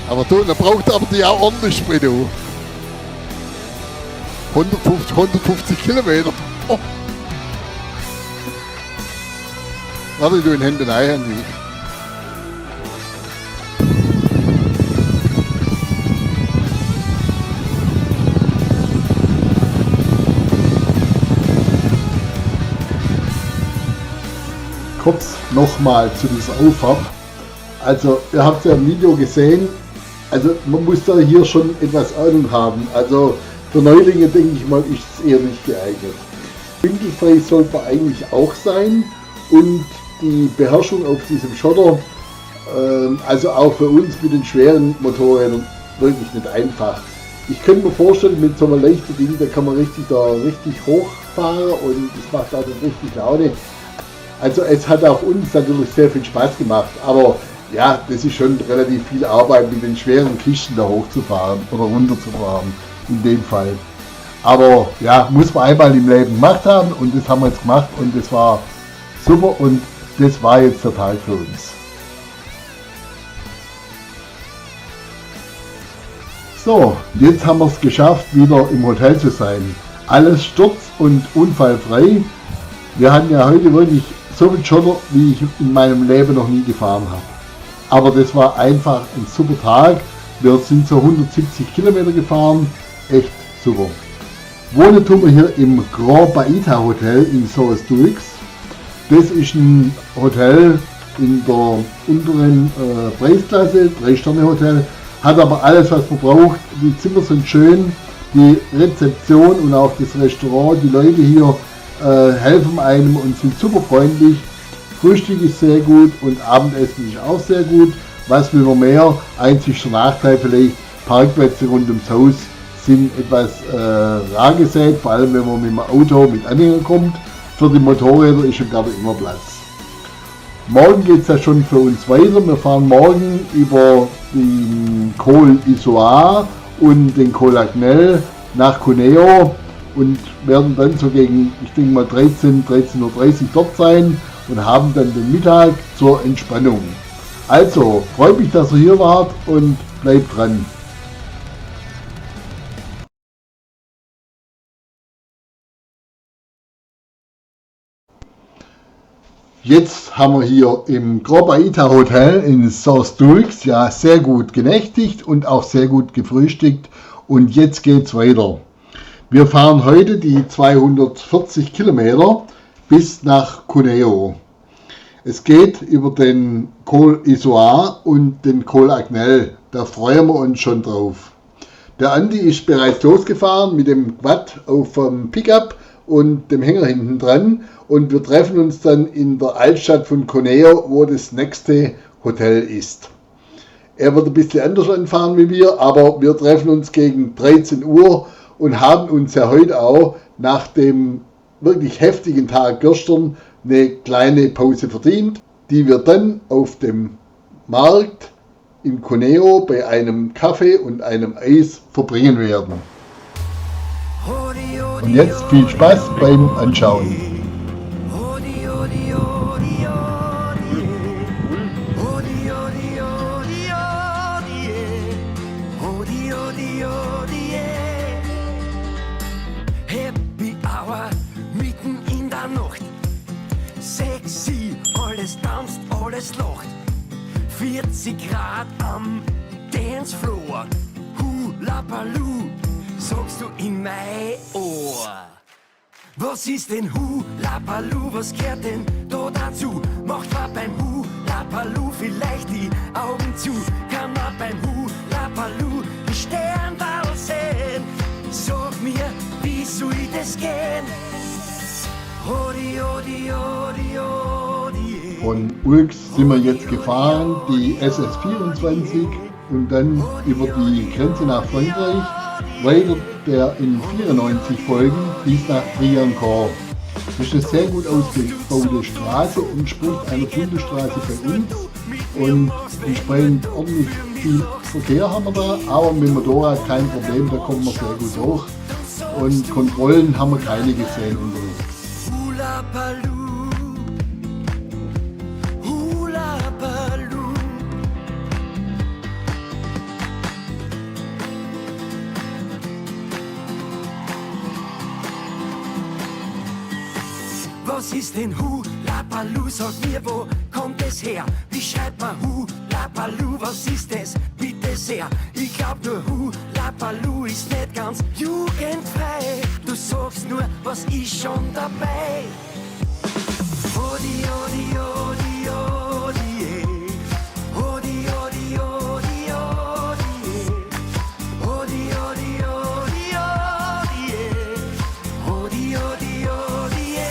[SPEAKER 1] Aber du, da braucht aber die auch ordentlich Sprit, du. 150 Kilometer. Oh. Warte, du in Händen ein, Handy. Kurz nochmal zu dieser Auffahrt. Also, ihr habt ja im Video gesehen, also man muss da hier schon etwas Ahnung haben. Also für Neulinge denke ich mal, ist es eher nicht geeignet. Winkelfrei sollte man eigentlich auch sein und die Beherrschung auf diesem Schotter, also auch für uns mit den schweren Motorrädern, wirklich nicht einfach. Ich könnte mir vorstellen, mit so einem leichten Ding, da kann man richtig hochfahren und es macht auch richtig Laune. Also es hat auch uns natürlich sehr viel Spaß gemacht, aber ja, das ist schon relativ viel Arbeit, mit den schweren Kisten da hochzufahren oder runterzufahren, in dem Fall. Aber ja, muss man einmal im Leben gemacht haben und das haben wir jetzt gemacht und das war super und das war jetzt der Tag für uns. So, jetzt haben wir es geschafft, wieder im Hotel zu sein. Alles sturz- und unfallfrei. Wir hatten ja heute wirklich so viel Schotter, wie ich in meinem Leben noch nie gefahren habe. Aber das war einfach ein super Tag. Wir sind so 170 Kilometer gefahren. Echt super. Wohnen tun wir hier im Grand Baita Hotel in Soest-Duix. Das ist ein Hotel in der unteren Preisklasse, 3-Sterne-Hotel. Hat aber alles, was man braucht. Die Zimmer sind schön, die Rezeption und auch das Restaurant, die Leute hier helfen einem und sind super freundlich. Frühstück ist sehr gut und Abendessen ist auch sehr gut. Was will man mehr? Einzigster Nachteil vielleicht, Parkplätze rund ums Haus sind etwas rar gesät, vor allem wenn man mit dem Auto mit Anhänger kommt. Für die Motorräder ist im Garten immer Platz. Morgen geht es ja schon für uns weiter. Wir fahren morgen über den Col Isoar und den Col Agnel nach Cuneo und werden dann so gegen, ich denke mal 13:30 Uhr dort sein und haben dann den Mittag zur Entspannung. Also, freut mich, dass ihr hier wart und bleibt dran. Jetzt haben wir hier im Grand Baita Hotel in Soest-Duix ja sehr gut genächtigt und auch sehr gut gefrühstückt und jetzt geht's weiter. Wir fahren heute die 240 Kilometer bis nach Cuneo. Es geht über den Col Isoar und den Col Agnel, da freuen wir uns schon drauf. Der Andi ist bereits losgefahren mit dem Quad auf dem Pickup und dem Hänger hinten dran und wir treffen uns dann in der Altstadt von Cuneo, wo das nächste Hotel ist. Er wird ein bisschen anders anfahren wie wir, aber wir treffen uns gegen 13 Uhr und haben uns ja heute auch nach dem wirklich heftigen Tag gestern eine kleine Pause verdient, die wir dann auf dem Markt in Cuneo bei einem Kaffee und einem Eis verbringen werden. Und jetzt viel Spaß beim Anschauen.
[SPEAKER 3] Happy Hour mitten in der Nacht. Sexy, alles tanzt, alles lacht. 40 Grad am Dancefloor. Hula Baloo, sagst du in mein Ohr. Was ist denn Hula Baloo, was gehört denn da dazu? Macht man beim Hula Baloo vielleicht die Augen zu? Kann man beim Hula Baloo die Sternwall sehen? Sag mir, wie soll das gehen? Hodi, hodi, hodi, hodi.
[SPEAKER 1] Von Ulx sind wir jetzt gefahren, die SS24 und dann über die Grenze nach Frankreich, weiter der in 94 Folgen bis nach Briancourt. Das ist eine sehr gut ausgebaute Straße, entspricht einer Bundesstraße bei uns und entsprechend ordentlich viel Verkehr haben wir da, aber mit dem Motorrad kein Problem, da kommen wir sehr gut hoch und Kontrollen haben wir keine gesehen unterwegs.
[SPEAKER 3] Hula Baloo, Hula Baloo. Was ist denn Hula Baloo? Sag mir, wo kommt es her? Wie schreibt man Hula Baloo? Was ist es? Bitte sehr. Ich glaub nur Hula Baloo ist nicht ganz jugendfrei. Du sagst nur, was ist schon dabei? Hodi, hodi, hodi, hodi, eh. Hodi, hodi, hodi, hodi, eh. Hodi, hodi, hodi, hodi, eh. Hodi, hodi, hodi, eh.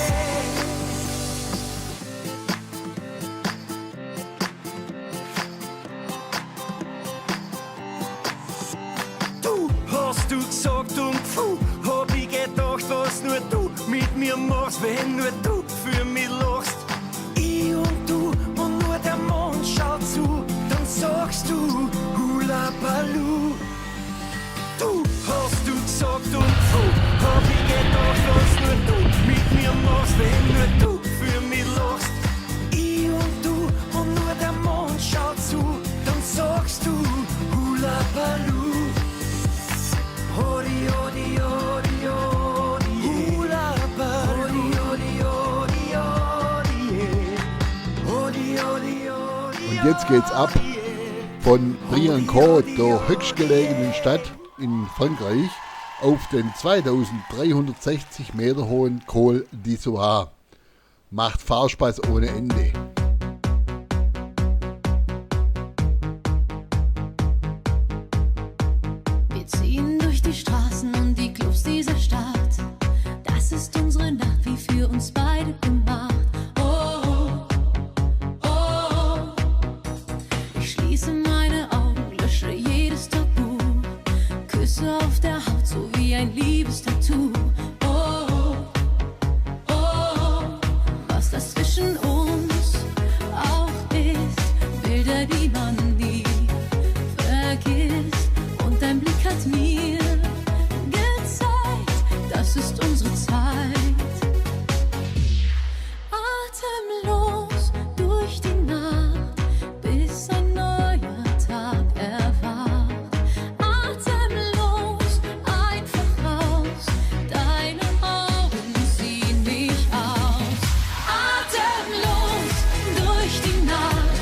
[SPEAKER 3] machst, wenn nur du für mich lachst. Ich und du und nur der Mond schaut zu, dann sagst du Hula Baloo. Du hast du gesagt und hab ich gedacht, was nur du mit mir machst, wenn nur du für mich lachst. Ich und du und nur der Mond schaut zu, dann sagst du Hula Baloo. Hodi, hodi, hodi, hodi, Hula Baloo. Hodi, hodi, hodi, hodi, hodi.
[SPEAKER 1] Und jetzt geht's ab von Briançon, der höchstgelegenen Stadt in Frankreich, auf den 2360 Meter hohen Col d'Issoire. Macht Fahrspaß ohne Ende.
[SPEAKER 7] Wir ziehen durch die Straßen und die Clubs dieser Stadt. Das ist unsere Nacht, wie für uns beide gemacht. Oh, oh, oh. Ich schließe meine Augen, lösche jedes Tabu. Küsse auf der Haut, so wie ein Liebestattoo. Oh, oh, oh. Was das zwischen uns auch ist, Bilder, die man nie vergisst. Und dein Blick hat mir gezeigt, das ist unsere Zeit. Atemlos durch die Nacht, bis ein neuer Tag erwacht. Atemlos, einfach raus, deine Augen ziehen mich aus. Atemlos durch die Nacht,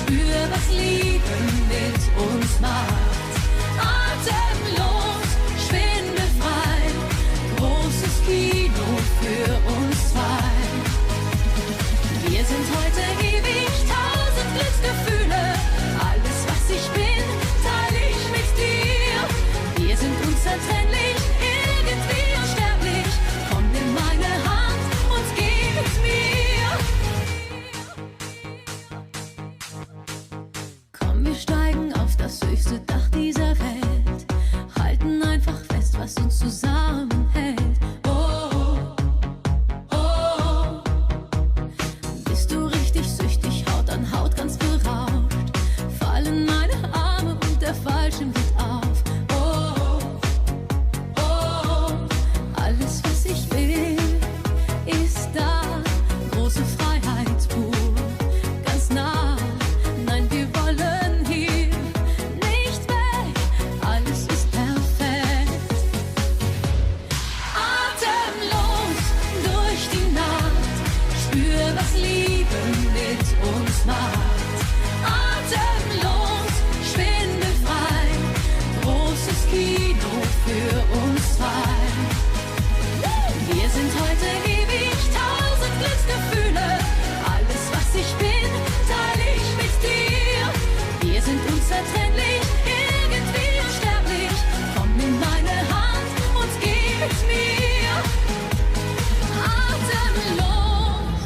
[SPEAKER 7] spür, was Liebe mit uns macht. Atemlos, schwindelfrei, großes Kino für uns zwei. Wir sind heute ewig, 1000 Glücksgefühle. Alles, was ich bin, teile ich mit dir. Wir sind unzertrennlich, irgendwie unsterblich. Komm, nimm meine Hand und geh mit mir. Komm, wir steigen auf das höchste Dach dieser Welt. Halten einfach fest, was uns zusammenhält. Oh, oh, oh. Bist du richtig süchtig, Haut an Haut ganz berauscht. Fallen meine Arme und der Fallschirm geht auf. Oh, oh, oh. Alles, was ich will, ist da. Große Freiheit pur, ganz nah. Nein, wir wollen hier nicht weg. Alles ist perfekt. Atemlos durch die Nacht, spür, was Liebe mit uns macht. Atemlos, schwindelfrei, großes Kino für uns zwei. Wir sind heute ewig, 1000 Glücksgefühle. Alles, was ich bin, teile ich mit dir. Wir sind unzertrennlich, irgendwie unsterblich. Komm, nimm meine Hand und geh mit mir. Atemlos.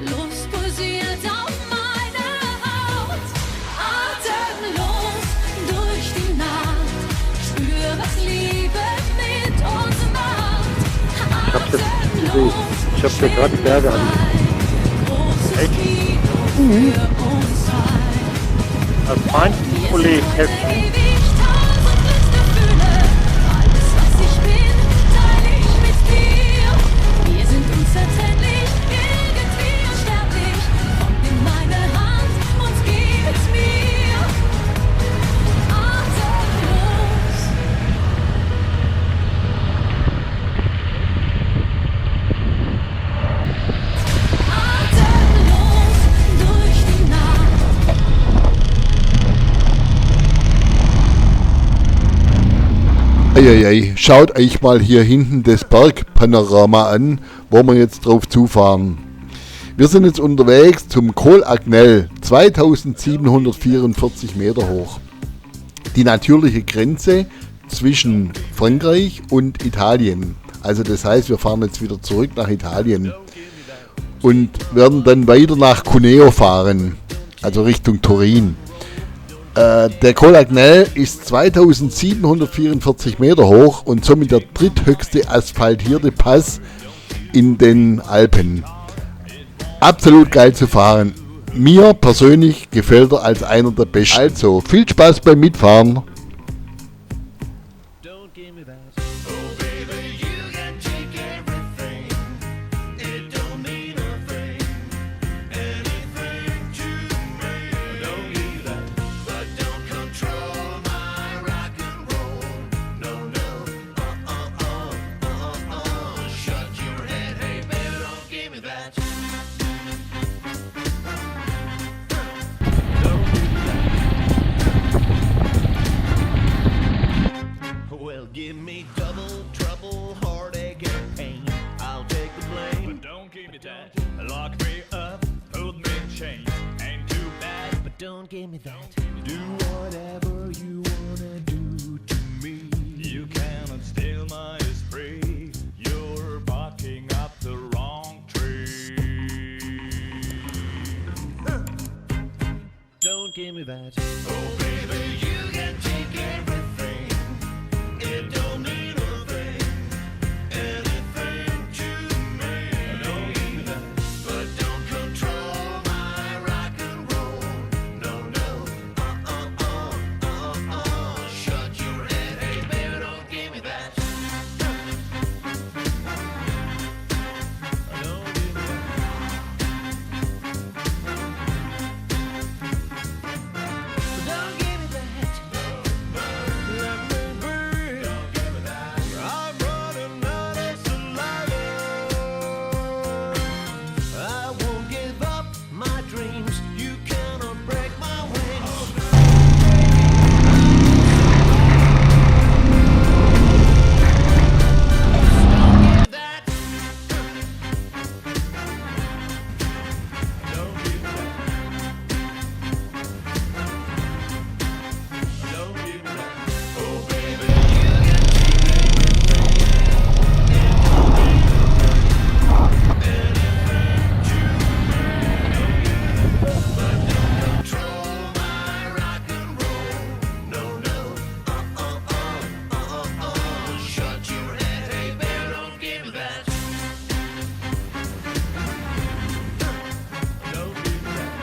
[SPEAKER 7] Lust pulsiert auf meine Haut. Atemlos durch die Nacht, spür, was Liebe mit uns macht.
[SPEAKER 2] Ich hab's jetzt nicht gesehen. Ich hab dir gerade Berge an.
[SPEAKER 7] Echt? Für uns zwei.
[SPEAKER 2] Das meint ein Kollege Hessen.
[SPEAKER 7] Ewig 1000 Glücksgefühle. Alles, was ich bin, teile ich mit dir. Wir sind unzertrennlich, irgendwie unsterblich. Komm, nimm meine Hand und geh mit mir. Atemlos. Atemlos durch die Nacht.
[SPEAKER 1] Eieiei, schaut euch mal hier hinten das Bergpanorama an, wo wir jetzt drauf zufahren. Wir sind jetzt unterwegs zum Col Agnel, 2744 Meter hoch. Die natürliche Grenze zwischen Frankreich und Italien. Also das heißt, wir fahren jetzt wieder zurück nach Italien und werden dann weiter nach Cuneo fahren, also Richtung Turin. Der Col Agnel ist 2744 Meter hoch und somit der dritthöchste asphaltierte Pass in den Alpen. Absolut geil zu fahren. Mir persönlich gefällt er als einer der besten. Also viel Spaß beim Mitfahren.
[SPEAKER 8] Well, give me double trouble, heartache and pain. I'll take the blame. But don't give me that. Lock me up, hold me in chains. Ain't too bad, but don't give me that. Do whatever you wanna do to me. You cannot steal my esprit. You're barking up the wrong tree. Don't give me that. Oh baby, you can take everything. It don't mean a thing, anything to me. Don't give me that, but don't control my rock and roll. No, no, shut your head, hey baby, don't give me that. Don't give me that. Don't give me that. Let me breathe. I'm running out of saliva. I won't give up my dreams. You cannot break my wings. That. Don't give me that. Don't give me that. Oh baby, you can control my rock and roll. No, no, shut your head, hey baby, don't give me that. Don't give me that.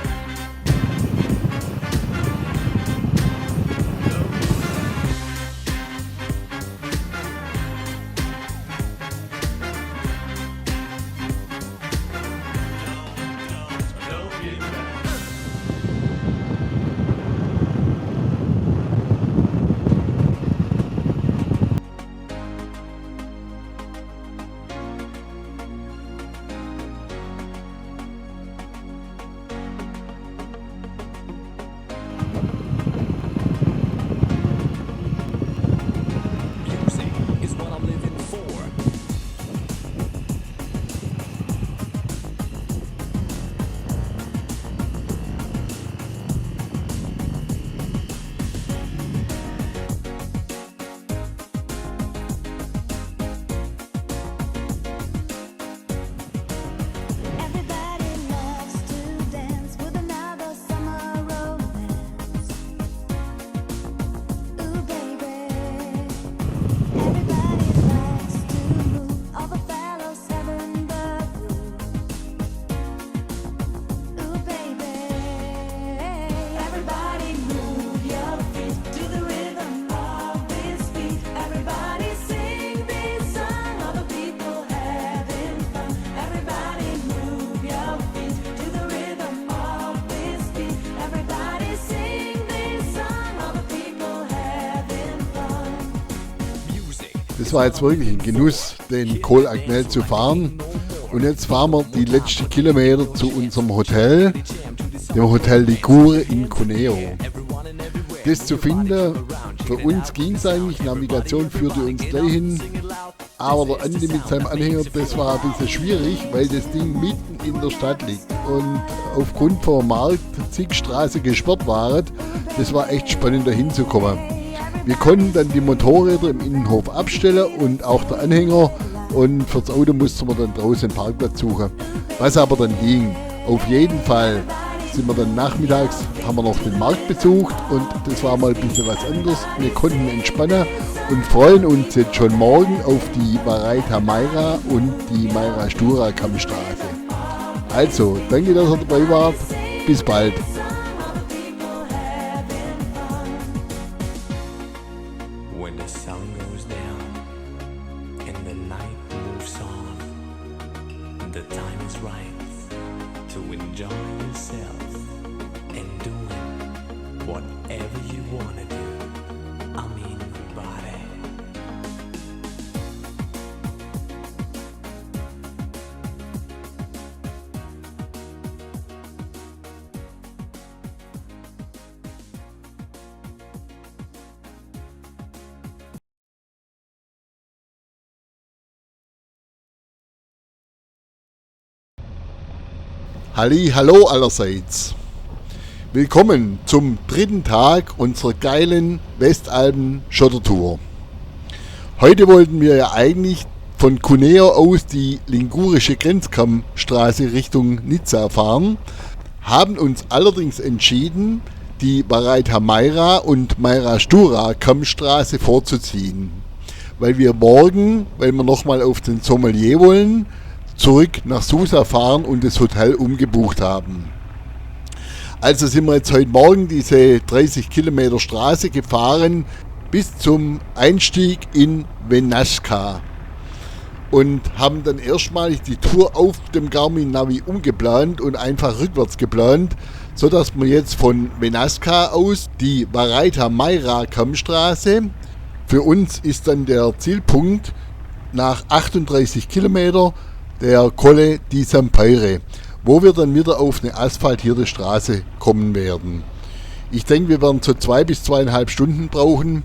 [SPEAKER 8] Don't give me that. Music is what I'm living for.
[SPEAKER 7] Everybody loves to dance with another summer romance. Ooh, baby. Everybody likes to move. All the fellows having the groove. Ooh, baby. Everybody move your feet to the rhythm of this beat. Everybody sing this song. All the people having fun. Everybody move your feet to the rhythm of this beat. Everybody sing this song. All the people having fun.
[SPEAKER 8] Music.
[SPEAKER 1] Das war jetzt wirklich ein Genuss, den Col Agnel zu fahren. Und jetzt fahren wir die letzten Kilometer zu unserem Hotel, dem Hotel Ligure in Cuneo. Das zu finden, für uns ging es eigentlich, Navigation führte uns gleich hin, aber der Andi mit seinem Anhänger, das war ein bisschen schwierig, weil das Ding mitten in der Stadt liegt und aufgrund vom Markt zig Straßen gesperrt waren. Das war echt spannend, da hinzukommen. Wir konnten dann die Motorräder im Innenhof abstellen und auch der Anhänger, und fürs Auto mussten wir dann draußen einen Parkplatz suchen. Was aber dann ging. Auf jeden Fall sind wir dann nachmittags, haben wir noch den Markt besucht und das war mal ein bisschen was anderes. Wir konnten entspannen und freuen uns jetzt schon morgen auf die Baraita Maira und die Maira Stura Kammstraße. Also, danke, dass ihr dabei wart. Bis bald.
[SPEAKER 9] When the sun goes down and the night moves on, the time is right to enjoy yourself and doing whatever you wanna do. I mean, body.
[SPEAKER 1] Hallo allerseits. Willkommen zum dritten Tag unserer geilen Westalben-Schottertour. Heute wollten wir ja eigentlich von Cuneo aus die ligurische Grenzkammstraße Richtung Nizza fahren, haben uns allerdings entschieden, die Baraita Maira und Maira Stura Kammstraße vorzuziehen, weil wir morgen, weil wir nochmal auf den Sommelier wollen, zurück nach Susa fahren und das Hotel umgebucht haben. Also sind wir jetzt heute Morgen diese 30 Kilometer Straße gefahren bis zum Einstieg in Venaška und haben dann erstmalig die Tour auf dem Garmin Navi umgeplant und einfach rückwärts geplant, sodass wir jetzt von Venaška aus die Baraita Maira Kammstraße, für uns ist dann der Zielpunkt nach 38 Kilometer der Colle di Zampere, wo wir dann wieder auf eine asphaltierte Straße kommen werden. Ich denke, wir werden so 2 bis 2,5 Stunden brauchen.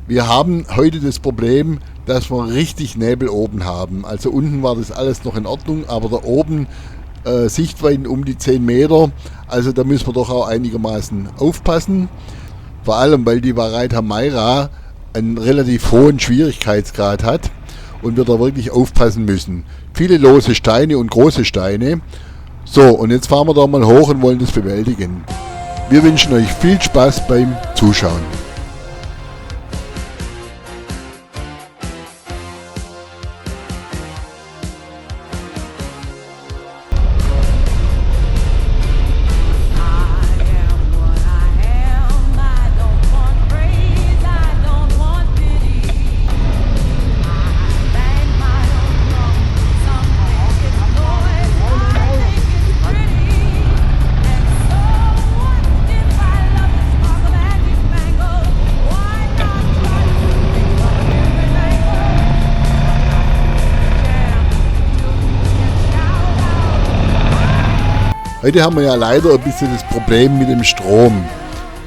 [SPEAKER 1] Wir haben heute das Problem, dass wir richtig Nebel oben haben. Also unten war das alles noch in Ordnung, aber da oben Sichtweiten um die 10 Meter. Also da müssen wir doch auch einigermaßen aufpassen. Vor allem, weil die Baraita Maira einen relativ hohen Schwierigkeitsgrad hat und wir da wirklich aufpassen müssen. Viele lose Steine und große Steine. So, und jetzt fahren wir da mal hoch und wollen das bewältigen. Wir wünschen euch viel Spaß beim Zuschauen. Heute haben wir ja leider ein bisschen das Problem mit dem Strom,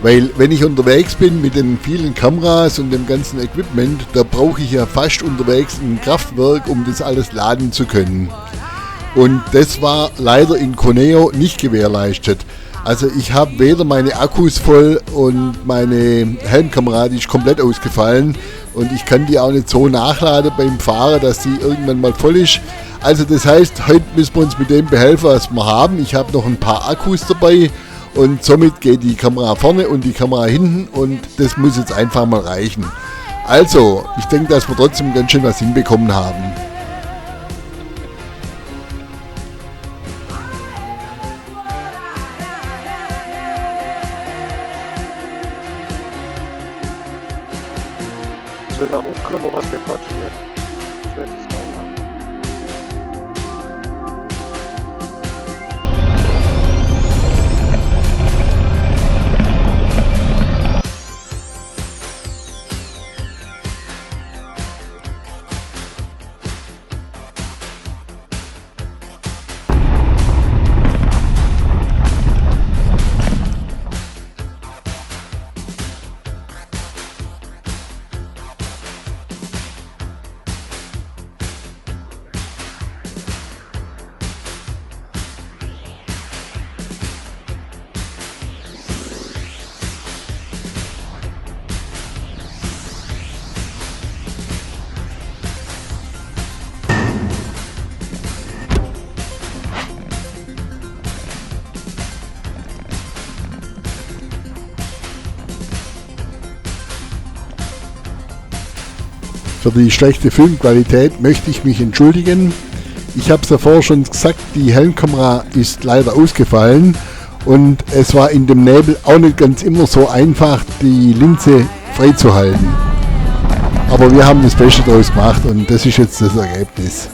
[SPEAKER 1] weil wenn ich unterwegs bin mit den vielen Kameras und dem ganzen Equipment, da brauche ich ja fast unterwegs ein Kraftwerk, um das alles laden zu können. Und das war leider in Cuneo nicht gewährleistet. Also ich habe weder meine Akkus voll und meine Helmkamera, die ist komplett ausgefallen und ich kann die auch nicht so nachladen beim Fahren, dass die irgendwann mal voll ist. Also das heißt, heute müssen wir uns mit dem behelfen, was wir haben. Ich habe noch ein paar Akkus dabei und somit geht die Kamera vorne und die Kamera hinten und das muss jetzt einfach mal reichen. Also, ich denke, dass wir trotzdem ganz schön was hinbekommen haben. Für die schlechte Filmqualität möchte ich mich entschuldigen. Ich habe es davor schon gesagt, die Helmkamera ist leider ausgefallen und es war in dem Nebel auch nicht ganz immer so einfach, die Linse freizuhalten. Aber wir haben das Beste daraus gemacht und das ist jetzt das Ergebnis.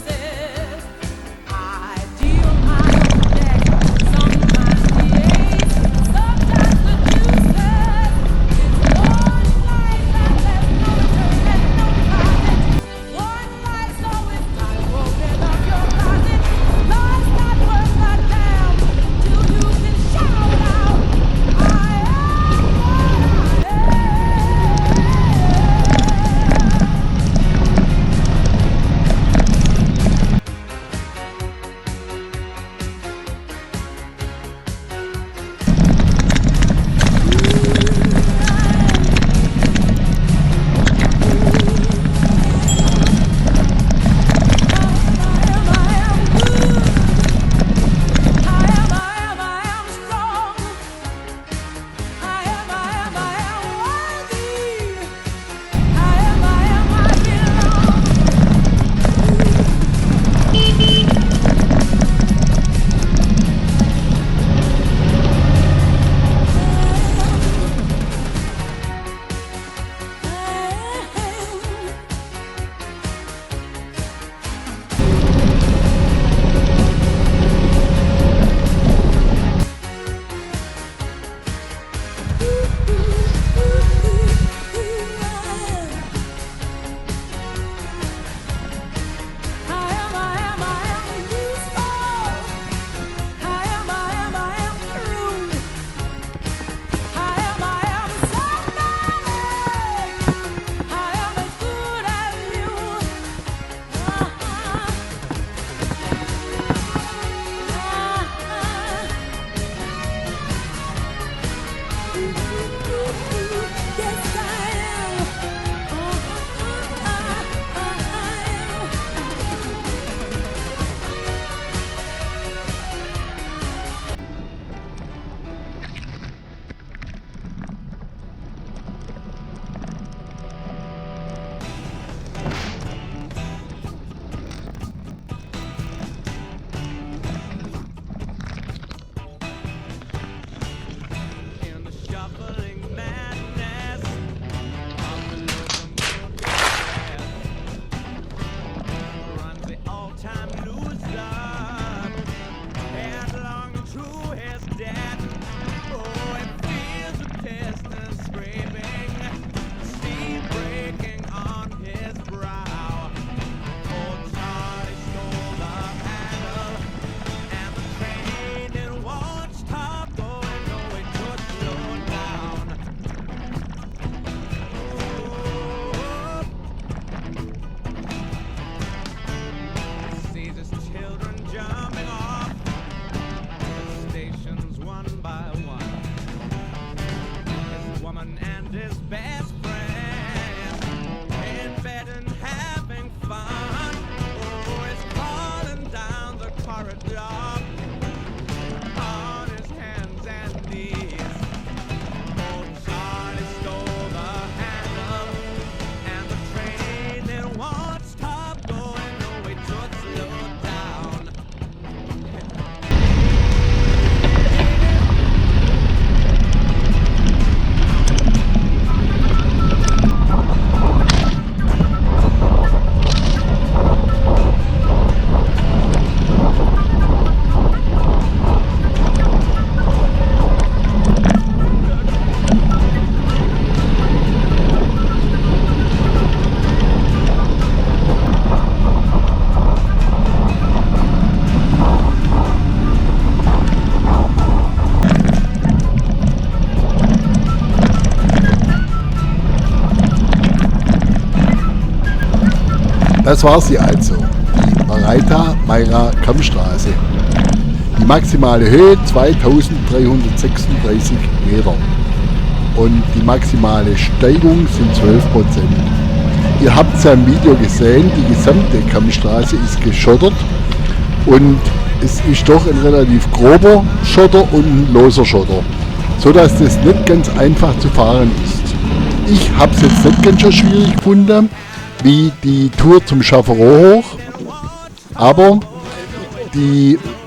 [SPEAKER 1] Das war sie also, die Mareita-Meira-Kammstraße. Die maximale Höhe 2336 Meter und die maximale Steigung sind 12%. Ihr habt es ja im Video gesehen, die gesamte Kammstraße ist geschottert und es ist doch ein relativ grober Schotter und ein loser Schotter, sodass das nicht ganz einfach zu fahren ist. Ich habe es jetzt nicht ganz so schwierig gefunden. wie die Tour zum Schafferohr hoch. Aber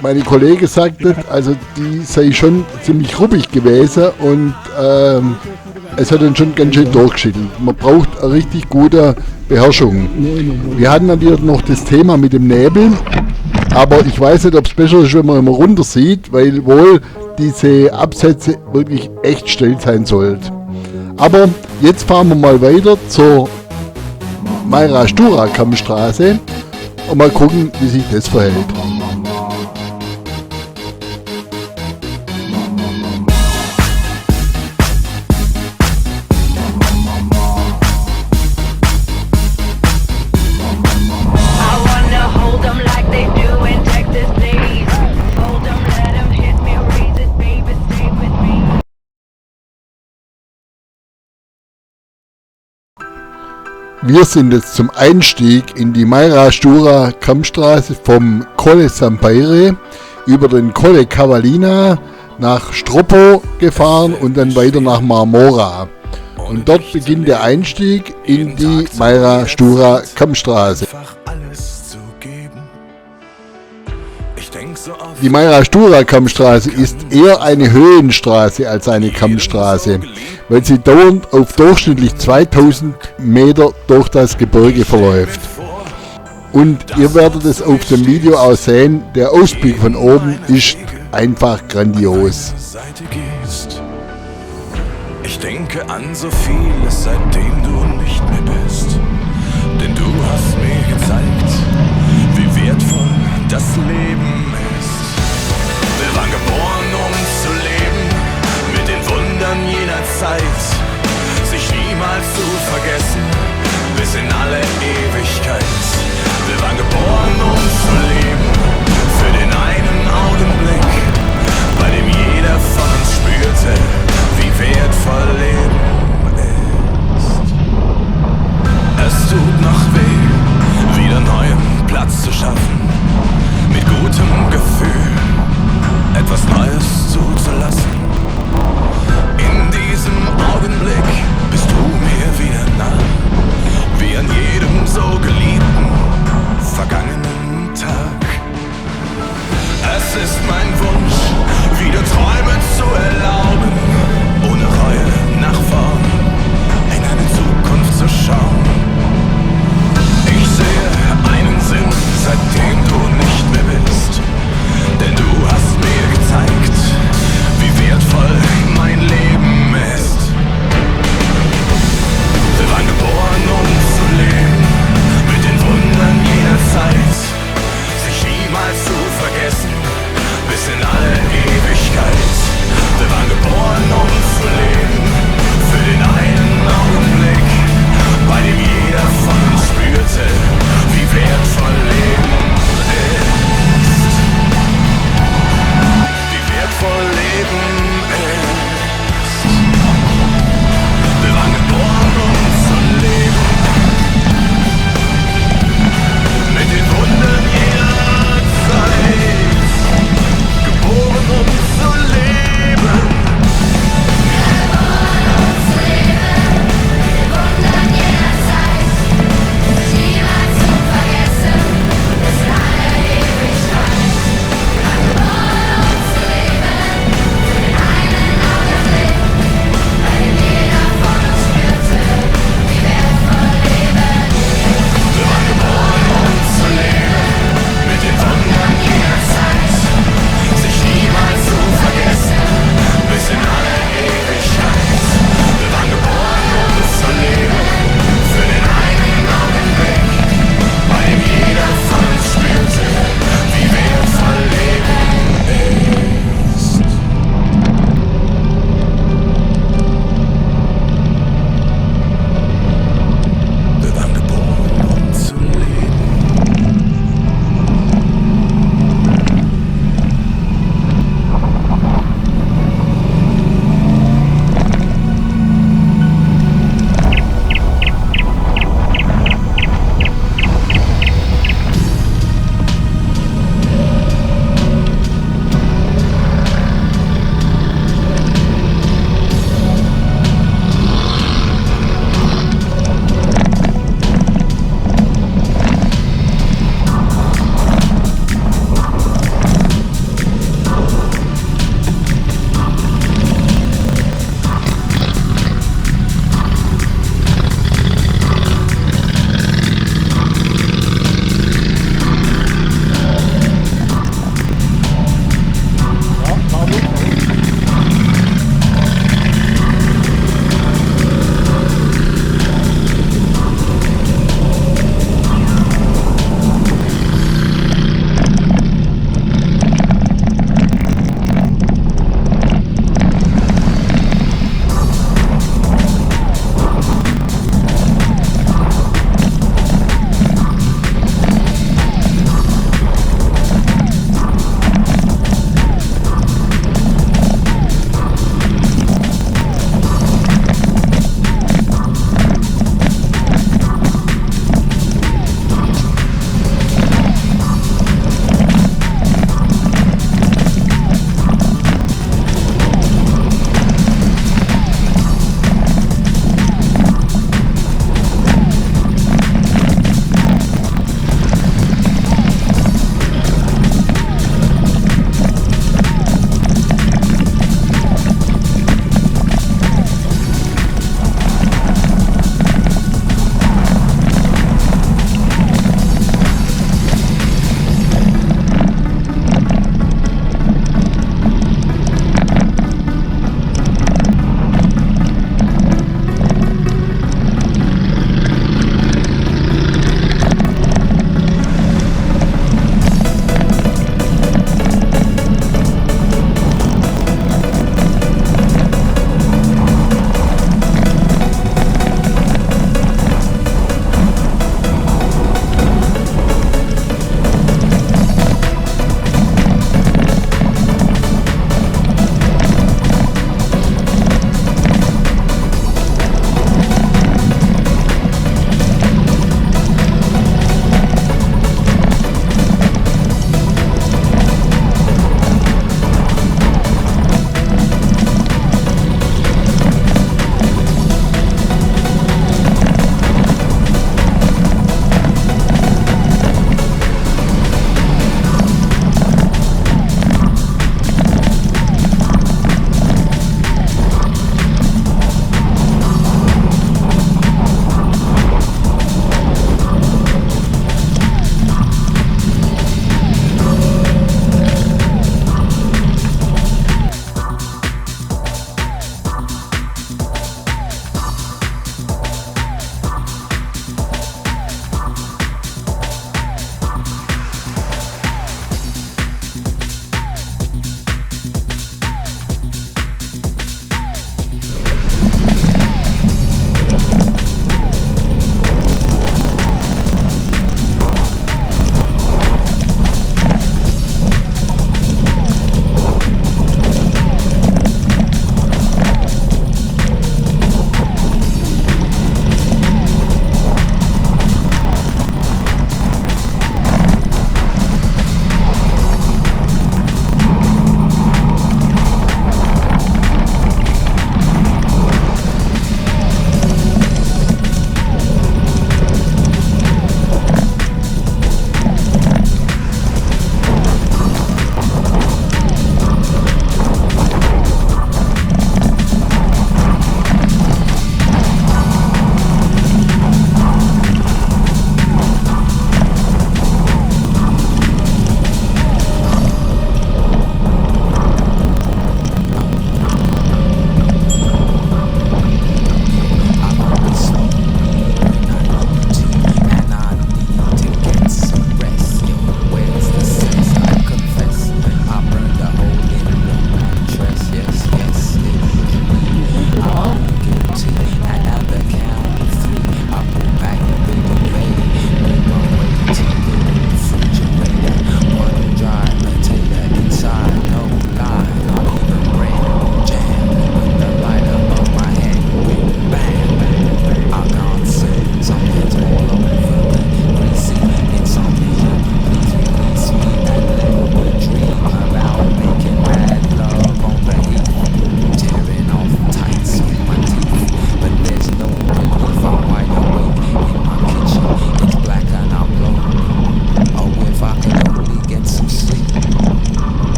[SPEAKER 1] meine Kollege sagte, also die sei schon ziemlich ruppig gewesen und es hat dann schon ganz schön durchgeschüttelt. Man braucht eine richtig gute Beherrschung. Wir hatten natürlich noch das Thema mit dem Nebel, aber ich weiß nicht, ob es besser ist, wenn man immer runter sieht, weil wohl diese Absätze wirklich echt steil sein sollten. Aber jetzt fahren wir mal weiter zur Mayra-Stura-Kammstraße und mal gucken, wie sich das verhält. Wir sind jetzt zum Einstieg in die Mayra-Stura-Kammstraße vom Colle Sampeire über den Colle Cavallina nach Stroppo gefahren und dann weiter nach Marmora. Und dort beginnt der Einstieg in die Mayra-Stura-Kammstraße. Die Mayra-Stura-Kammstraße ist eher eine Höhenstraße als eine Kammstraße, weil sie dauernd auf durchschnittlich 2000 Meter durch das Gebirge verläuft. Und ihr werdet es auf dem Video auch sehen, der Ausblick von oben ist einfach grandios.
[SPEAKER 10] Ich denke an so vieles, seitdem du nicht mehr bist. Denn du hast mir gezeigt, wie wertvoll das Leben ist. Wir waren geboren, um zu leben, mit den Wundern jener Zeit. Sich niemals zu vergessen, bis in alle Ewigkeit. Wir waren geboren, um zu leben, für den einen Augenblick, bei dem jeder von uns spürte, wie wertvoll Leben ist. Es tut noch weh,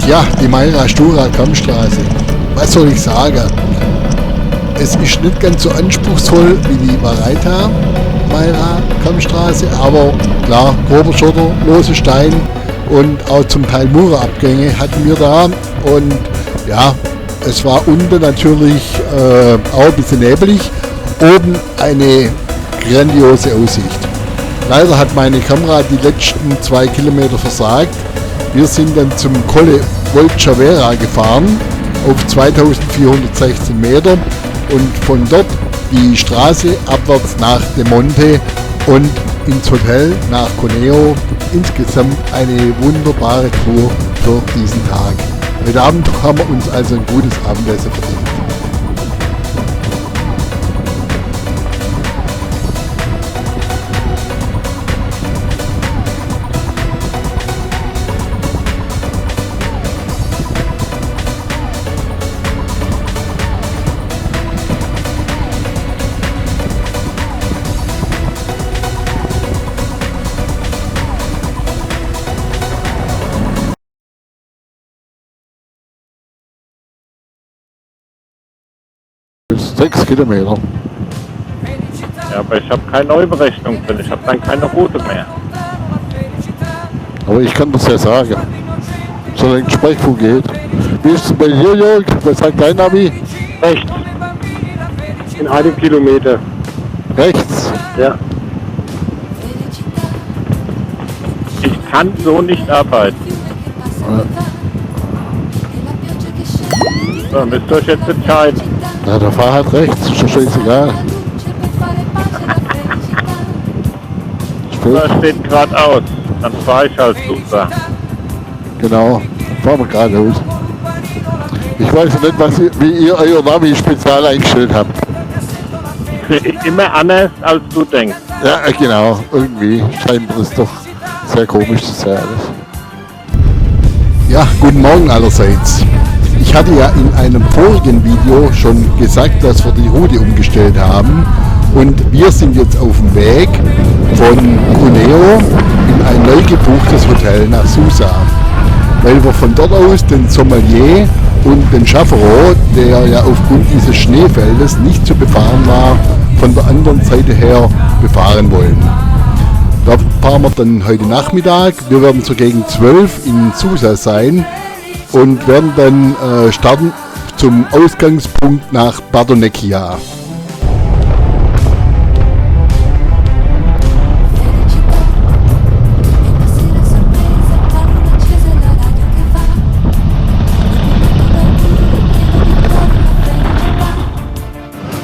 [SPEAKER 1] Ja, die Mayra-Stura-Kammstraße. Was soll ich sagen? Es ist nicht ganz so anspruchsvoll wie die Mareita Mayra-Kammstraße, aber klar, grober Schotter, lose Stein und auch zum Teil Murabgänge hatten wir da. Und ja, es war unten natürlich auch ein bisschen nebelig, oben eine grandiose Aussicht. Leider hat meine Kamera die letzten 2 Kilometer versagt. Wir sind dann zum Colle Volchavera gefahren auf 2416 Meter und von dort die Straße abwärts nach De Monte und ins Hotel nach Cuneo. Insgesamt eine wunderbare Tour für diesen Tag. Heute Abend haben wir uns also ein gutes Abendessen verdient. Bis 6 Kilometer.
[SPEAKER 2] Ja, aber ich habe keine Neuberechnung drin. Ich habe dann keine Route mehr.
[SPEAKER 1] Aber ich kann das ja sagen. Solange ein Sprechfunk geht. Wie ist es bei dir, Jörg? Was sagt dein Navi?
[SPEAKER 2] Rechts. In einem Kilometer.
[SPEAKER 1] Rechts?
[SPEAKER 2] Ja. Ich kann so nicht arbeiten. So, müsst ihr euch jetzt entscheiden.
[SPEAKER 1] Na, der Fahrer hat rechts, ist doch scheißegal.
[SPEAKER 2] Da steht geradeaus. Dann fahre ich halt super.
[SPEAKER 1] Genau, fahren wir geradeaus. Ich weiß nicht, wie ihr euer Navi spezial eingestellt habt.
[SPEAKER 2] Immer anders, als du denkst.
[SPEAKER 1] Ja, genau, irgendwie scheint es doch sehr komisch zu sein alles. Ja, guten Morgen allerseits. Ich hatte ja in einem vorigen Video schon gesagt, dass wir die Route umgestellt haben und wir sind jetzt auf dem Weg von Cuneo in ein neu gebuchtes Hotel nach Susa, weil wir von dort aus den Sommelier und den Chaffero, der ja aufgrund dieses Schneefeldes nicht zu befahren war, von der anderen Seite her befahren wollen. Da fahren wir dann heute Nachmittag, wir werden so gegen 12 in Susa sein und werden dann starten zum Ausgangspunkt nach Bardonecchia.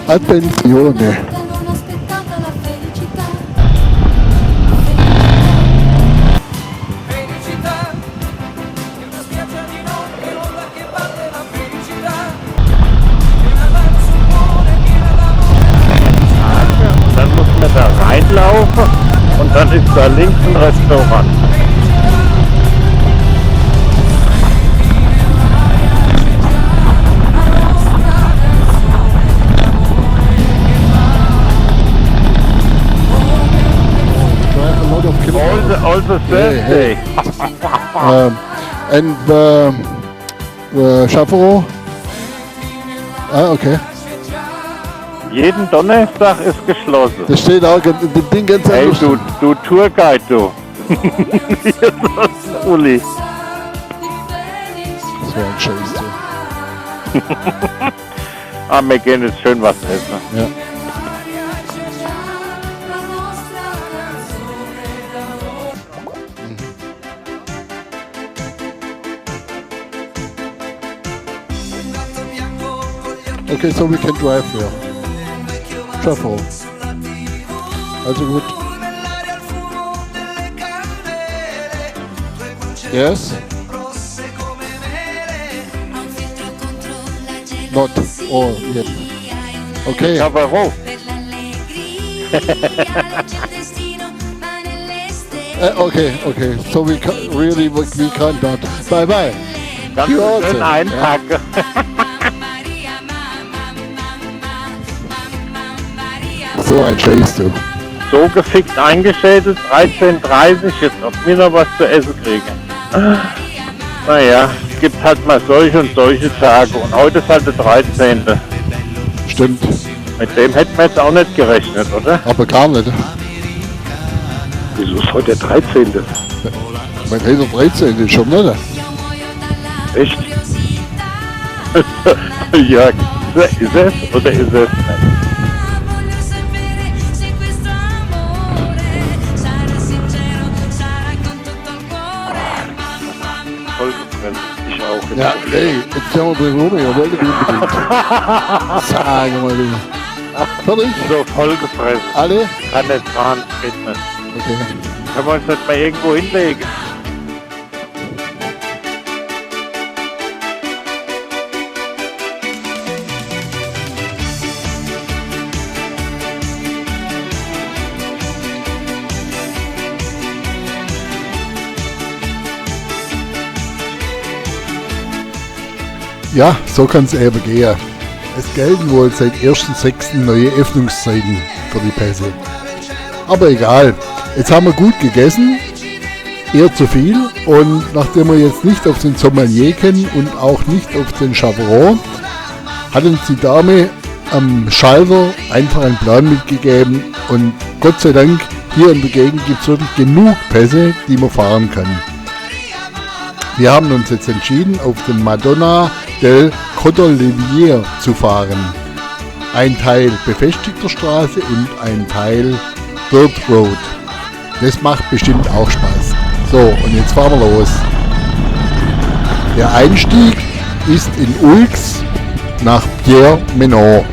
[SPEAKER 1] Attenzione!
[SPEAKER 2] Dann muss man da reinlaufen und dann ist da links ein Restaurant. Also Thursday.
[SPEAKER 1] And Chaffero? Ah, okay.
[SPEAKER 2] Jeden Donnerstag ist geschlossen.
[SPEAKER 1] Das steht auch das Ding ganz
[SPEAKER 2] Hey,
[SPEAKER 1] anders.
[SPEAKER 2] du Tourguide, du. Hier ist das Uli.
[SPEAKER 1] Das wäre ein Scheiß.
[SPEAKER 2] Ah, wir gehen jetzt schön was essen.
[SPEAKER 1] Ja. Okay, so we can drive here. Chaffero. Also gut. Yes? Not all yet. Okay.
[SPEAKER 2] Chaffero.
[SPEAKER 1] Okay. So we can't not. Bye bye.
[SPEAKER 2] Ganz
[SPEAKER 1] You also.
[SPEAKER 2] schön einpacken.
[SPEAKER 1] So ein Scheiß, du.
[SPEAKER 2] So gefickt eingeschädelt, 13:30 jetzt, ob wir noch was zu essen kriegen. Naja, gibt es halt mal solche und solche Tage. Und heute ist halt der 13.
[SPEAKER 1] Stimmt.
[SPEAKER 2] Mit dem hätten wir jetzt auch nicht gerechnet, oder?
[SPEAKER 1] Aber gar nicht.
[SPEAKER 2] Wieso ist heute der 13.?
[SPEAKER 1] Mein Rede 13 ist schon nicht.
[SPEAKER 2] Echt? Ja, ist es oder ist es nicht? Vollgefressen. Ich auch.
[SPEAKER 1] Ja, nee, jetzt sind wir drin rum, ich wollte unbedingt. Sagen wir mal. Fertig?
[SPEAKER 2] So vollgefressen.
[SPEAKER 1] Alle?
[SPEAKER 2] Kann nicht fahren, geht nicht.
[SPEAKER 1] Okay.
[SPEAKER 2] Können wir uns nicht mal irgendwo hinlegen?
[SPEAKER 1] Ja, so kann es eben gehen. Es gelten wohl seit 1.6. neue Öffnungszeiten für die Pässe. Aber egal, jetzt haben wir gut gegessen, eher zu viel. Und nachdem wir jetzt nicht auf den Sommelier kennen und auch nicht auf den Chaperon, hat uns die Dame am Schalter einfach einen Plan mitgegeben. Und Gott sei Dank, hier in der Gegend gibt es wirklich genug Pässe, die man fahren kann. Wir haben uns jetzt entschieden, auf den Madonna del Cordelier zu fahren. Ein Teil befestigter Straße und ein Teil Dirt Road. Das macht bestimmt auch Spaß. So, und jetzt fahren wir los. Der Einstieg ist in Ulx nach Pierre-Menor.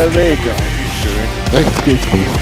[SPEAKER 2] der Weg. Ja, wie schön.
[SPEAKER 1] Rechts geht's hoch.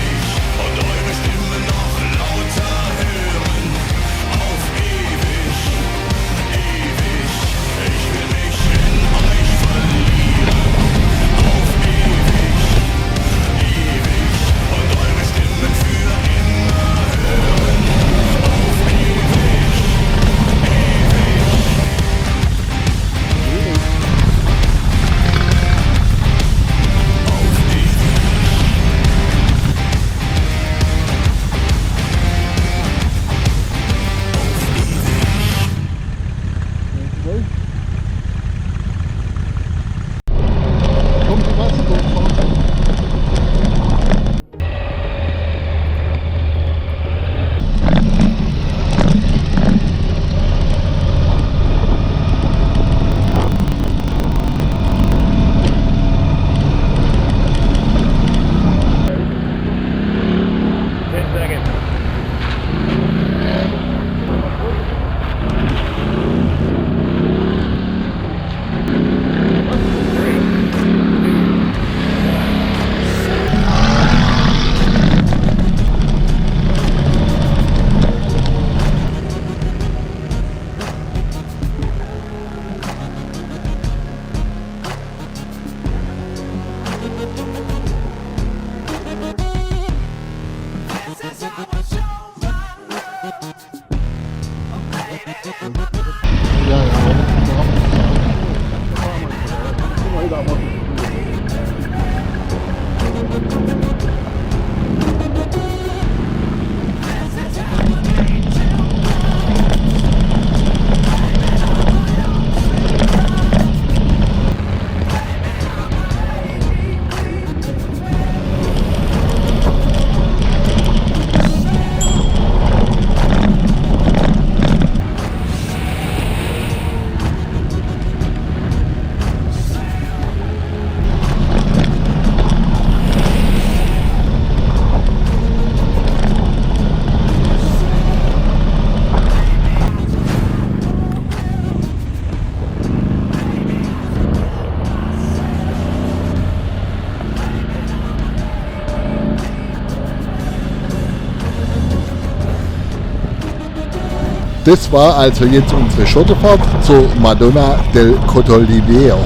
[SPEAKER 1] Das war also jetzt unsere Schotterfahrt zur Madonna del Cotoliveo.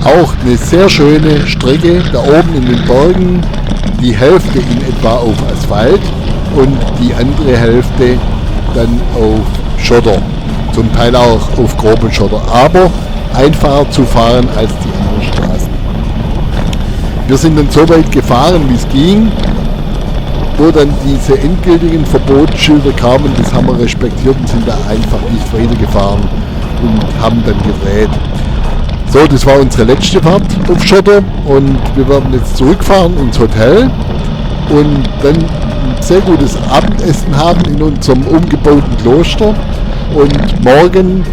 [SPEAKER 1] Auch eine sehr schöne Strecke da oben in den Bergen, die Hälfte in etwa auf Asphalt und die andere Hälfte dann auf Schotter, zum Teil auch auf groben Schotter, aber einfacher zu fahren als die anderen Straßen. Wir sind dann so weit gefahren, wie es ging, wo dann diese endgültigen Verbotsschilder kamen, das haben wir respektiert und sind da einfach nicht weitergefahren und haben dann gedreht. So, das war unsere letzte Fahrt auf Schotter und wir werden jetzt zurückfahren ins Hotel und dann ein sehr gutes Abendessen haben in unserem umgebauten Kloster und morgen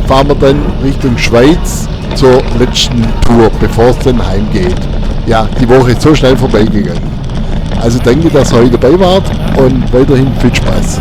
[SPEAKER 1] fahren wir dann Richtung Schweiz zur letzten Tour, bevor es dann heimgeht. Ja, die Woche ist so schnell vorbeigegangen. Also danke, dass ihr heute dabei wart und weiterhin viel Spaß.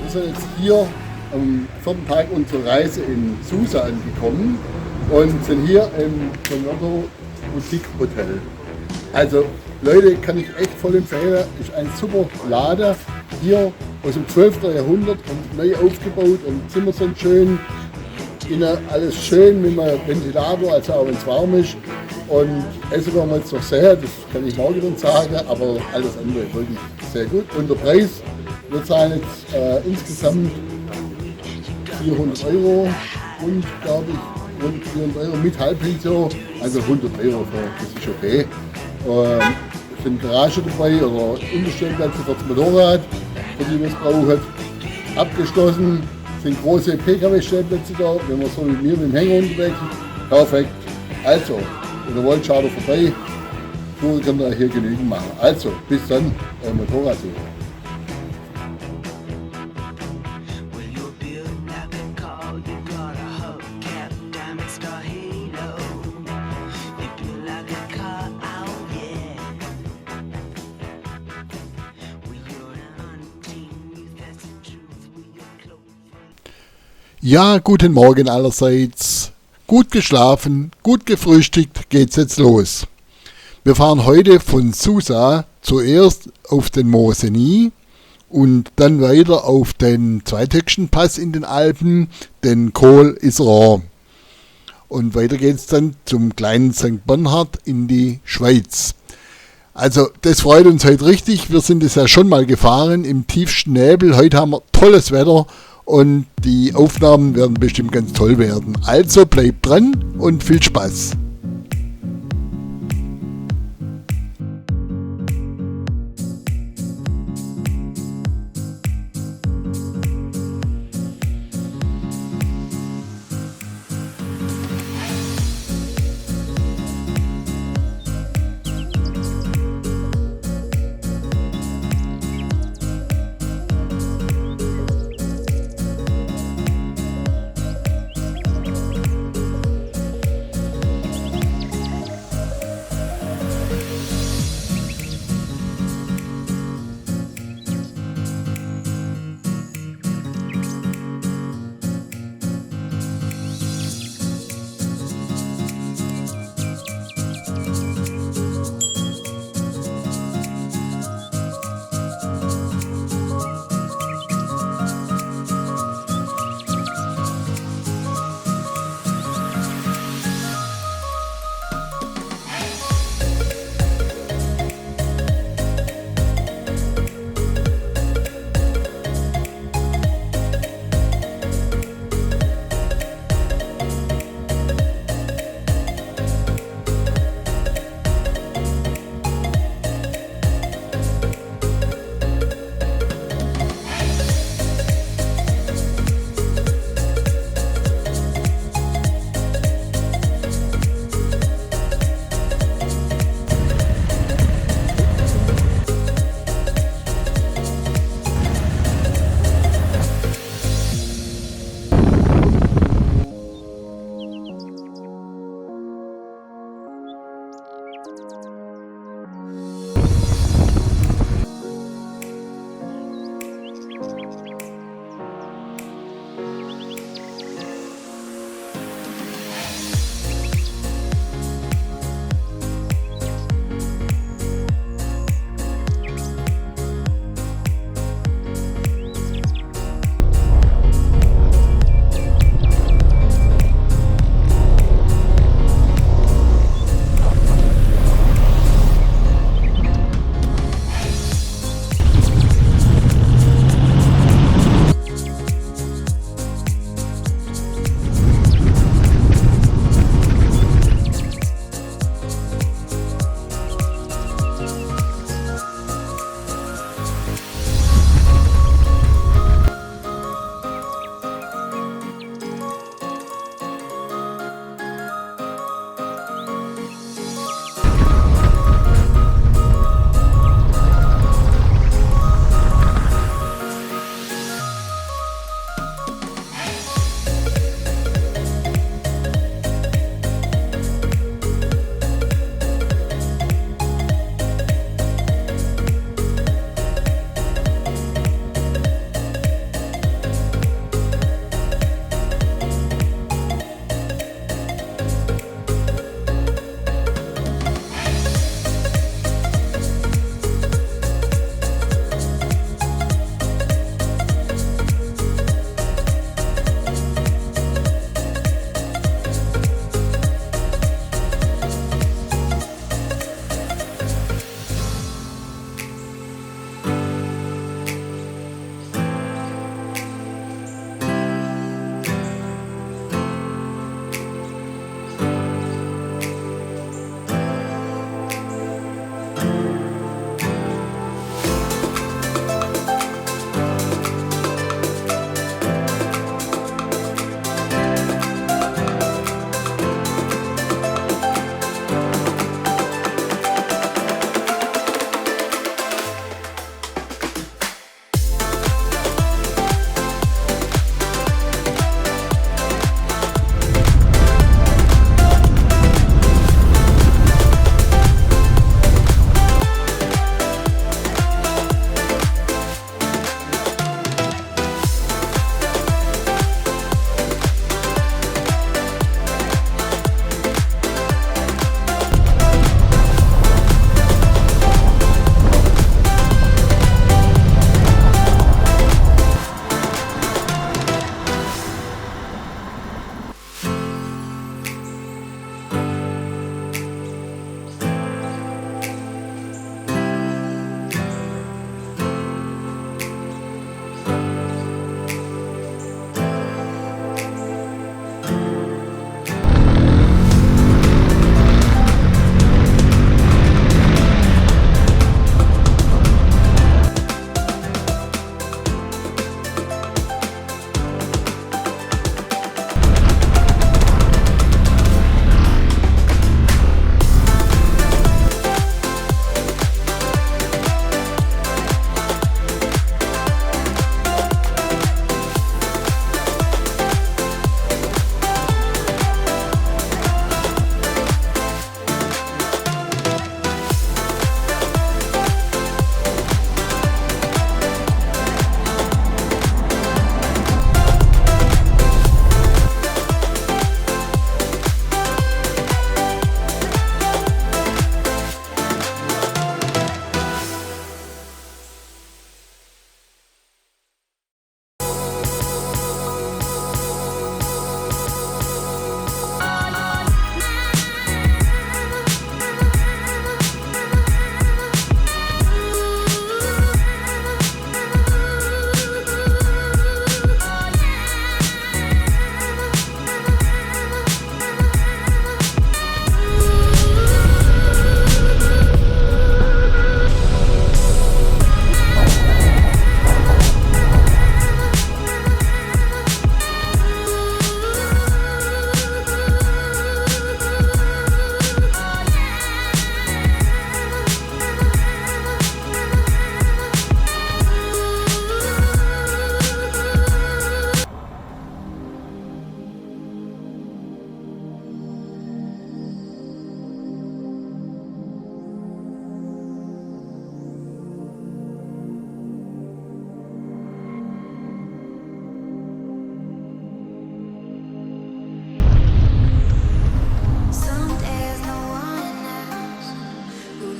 [SPEAKER 1] Wir sind jetzt hier am 4. Tag unserer Reise in Susa angekommen und sind hier im Converto Boutique Hotel. Also Leute, kann ich echt voll empfehlen, ist ein super Laden, hier aus dem 12. Jahrhundert und neu aufgebaut und Zimmer sind schön, innen alles schön mit einem Ventilator, also auch wenn es warm ist. Und essen werden wir jetzt noch sehr, das kann ich morgen dann sagen, aber alles andere wirklich sehr gut. Und der Preis, wir zahlen jetzt insgesamt 400 Euro und glaube ich rund 400 Euro mit Halbpension, also 100 Euro, das ist okay. Es sind Garage dabei oder Unterstellplätze für das Motorrad, für die wir es brauchen. Abgeschlossen sind große PKW-Stellplätze da, wenn man so wie mir mit dem Hänger unterwegs ist. Perfekt. Also, wenn ihr wollt, schaut vorbei. So könnt ihr hier genügend machen. Also, bis dann, euer Motorradsucher. Ja, guten Morgen allerseits. Gut geschlafen, gut gefrühstückt, geht's jetzt los. Wir fahren heute von Susa zuerst auf den Moosenie und dann weiter auf den Zweitöckchenpass in den Alpen, den Col Iseran. Und weiter geht's dann zum kleinen St. Bernhard in die Schweiz. Also das freut uns heute richtig. Wir sind es ja schon mal gefahren im tiefsten Nebel. Heute haben wir tolles Wetter. Und die Aufnahmen werden bestimmt ganz toll werden. Also bleibt dran und viel Spaß.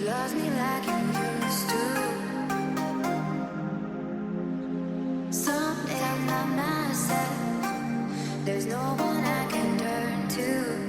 [SPEAKER 7] loves me like you used to. Someday I'm not myself. There's no one I can turn to.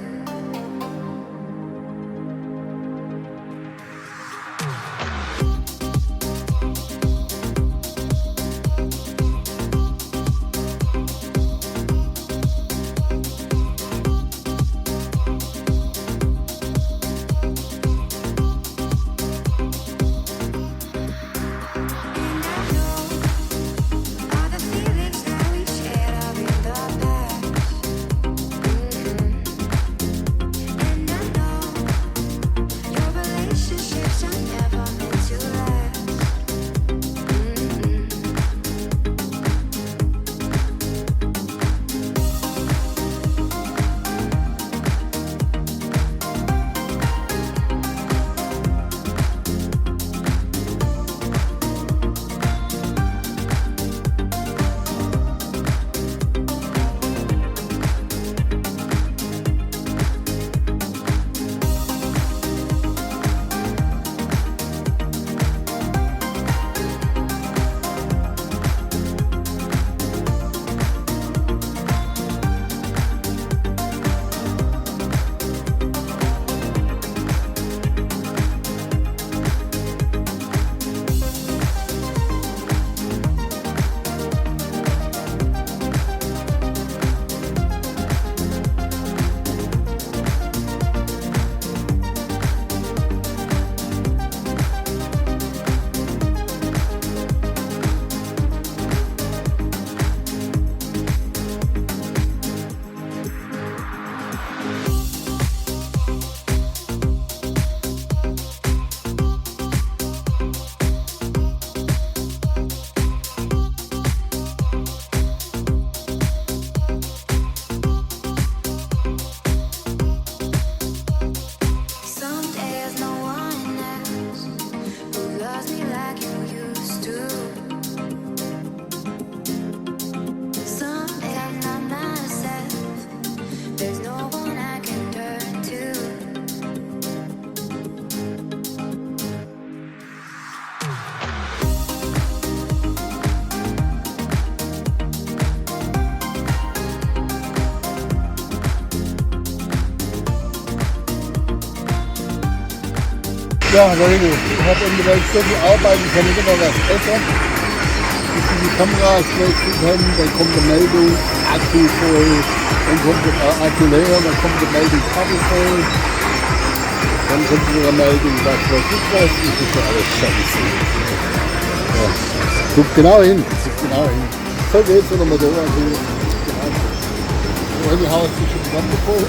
[SPEAKER 1] Ja, Leute, ich habe unterwegs so viel Arbeit, ich kann nicht immer was essen. Bis wir die Kameras wechseln können, dann kommt eine Meldung, Akku voll, dann kommt der Akku leer, dann kommt eine Meldung, Kabel voll, dann kommt wieder eine Meldung, was weiß ich was, das ist ja alles scheiße. Ja. Guck genau hin, guck genau hin. So geht's, wenn der Motorrad will. Genau. Meine Haus ist schon ganz voll.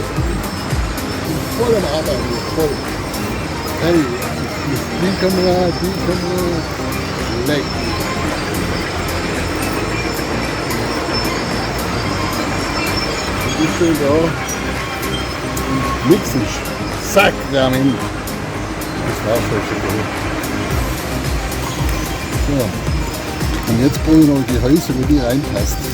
[SPEAKER 1] Voll am Arbeiten, voll. Hey, die Kamera, leck. Und ich stehe da und mixen. Zack, wir haben hin. Das war's schon gut. So. Und jetzt brauche ich noch die Häuser, wo die reinpassen.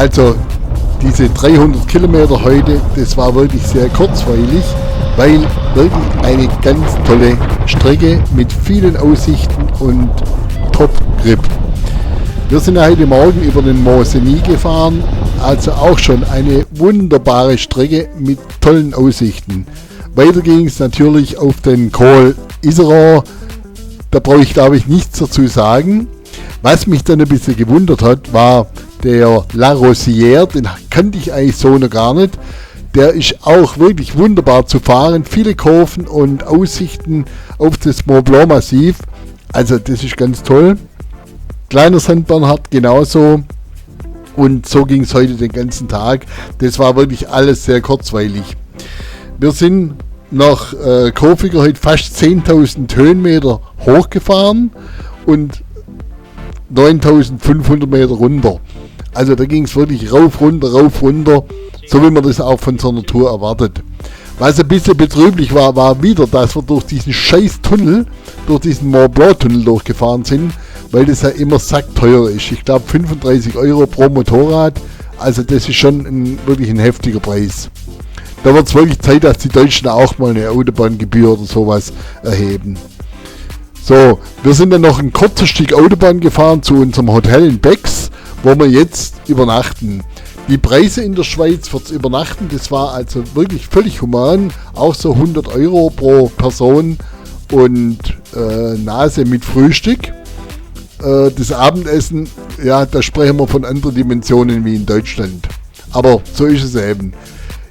[SPEAKER 1] Also diese 300 Kilometer heute, das war wirklich sehr kurzweilig, weil wirklich eine ganz tolle Strecke mit vielen Aussichten und Top-Grip. Wir sind heute Morgen über den Mont Cenis gefahren, also auch schon eine wunderbare Strecke mit tollen Aussichten. Weiter ging es natürlich auf den Col Iseran, da brauche ich glaube ich nichts dazu sagen. Was mich dann ein bisschen gewundert hat, war der La Rosière, den kannte ich eigentlich so noch gar nicht. Der ist auch wirklich wunderbar zu fahren, viele Kurven und Aussichten auf das Mont Blanc Massiv, also das ist ganz toll. Kleiner St. Bernhard genauso und so ging es heute den ganzen Tag. Das war wirklich alles sehr kurzweilig. Wir sind nach Kofiger heute fast 10.000 Höhenmeter hochgefahren und 9.500 Meter runter. Also da ging es wirklich rauf, runter, so wie man das auch von so einer Tour erwartet. Was ein bisschen betrüblich war, war wieder, dass wir durch diesen scheiß Tunnel, durch diesen Mont Blanc Tunnel durchgefahren sind, weil das ja immer sackteuer ist. Ich glaube 35 Euro pro Motorrad, also das ist schon wirklich ein heftiger Preis. Da wird es wirklich Zeit, dass die Deutschen auch mal eine Autobahngebühr oder sowas erheben. So, wir sind dann noch ein kurzes Stück Autobahn gefahren zu unserem Hotel in Bex, wo wir jetzt übernachten. Die Preise in der Schweiz fürs Übernachten, das war also wirklich völlig human, auch so 100 Euro pro Person und Nase mit Frühstück. Das Abendessen, ja, da sprechen wir von anderen Dimensionen wie in Deutschland. Aber so ist es eben.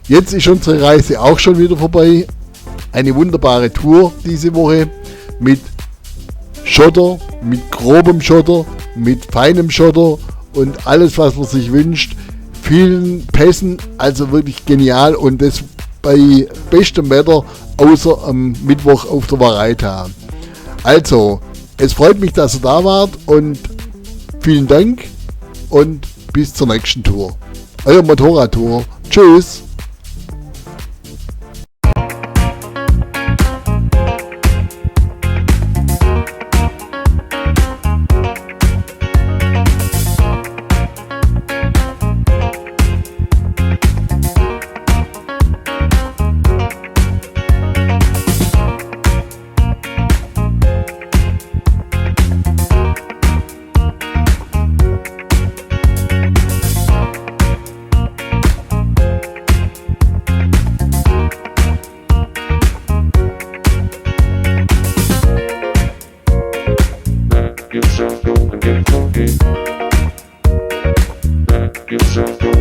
[SPEAKER 1] Jetzt ist unsere Reise auch schon wieder vorbei. Eine wunderbare Tour diese Woche mit Schotter, mit grobem Schotter, mit feinem Schotter und alles, was man sich wünscht. Vielen Pässen, also wirklich genial und das bei bestem Wetter, außer am Mittwoch auf der Vareita. Also, es freut mich, dass ihr da wart und vielen Dank und bis zur nächsten Tour. Euer Motorradtour. Tschüss.
[SPEAKER 11] Yourself go and get funky. Let yourself go.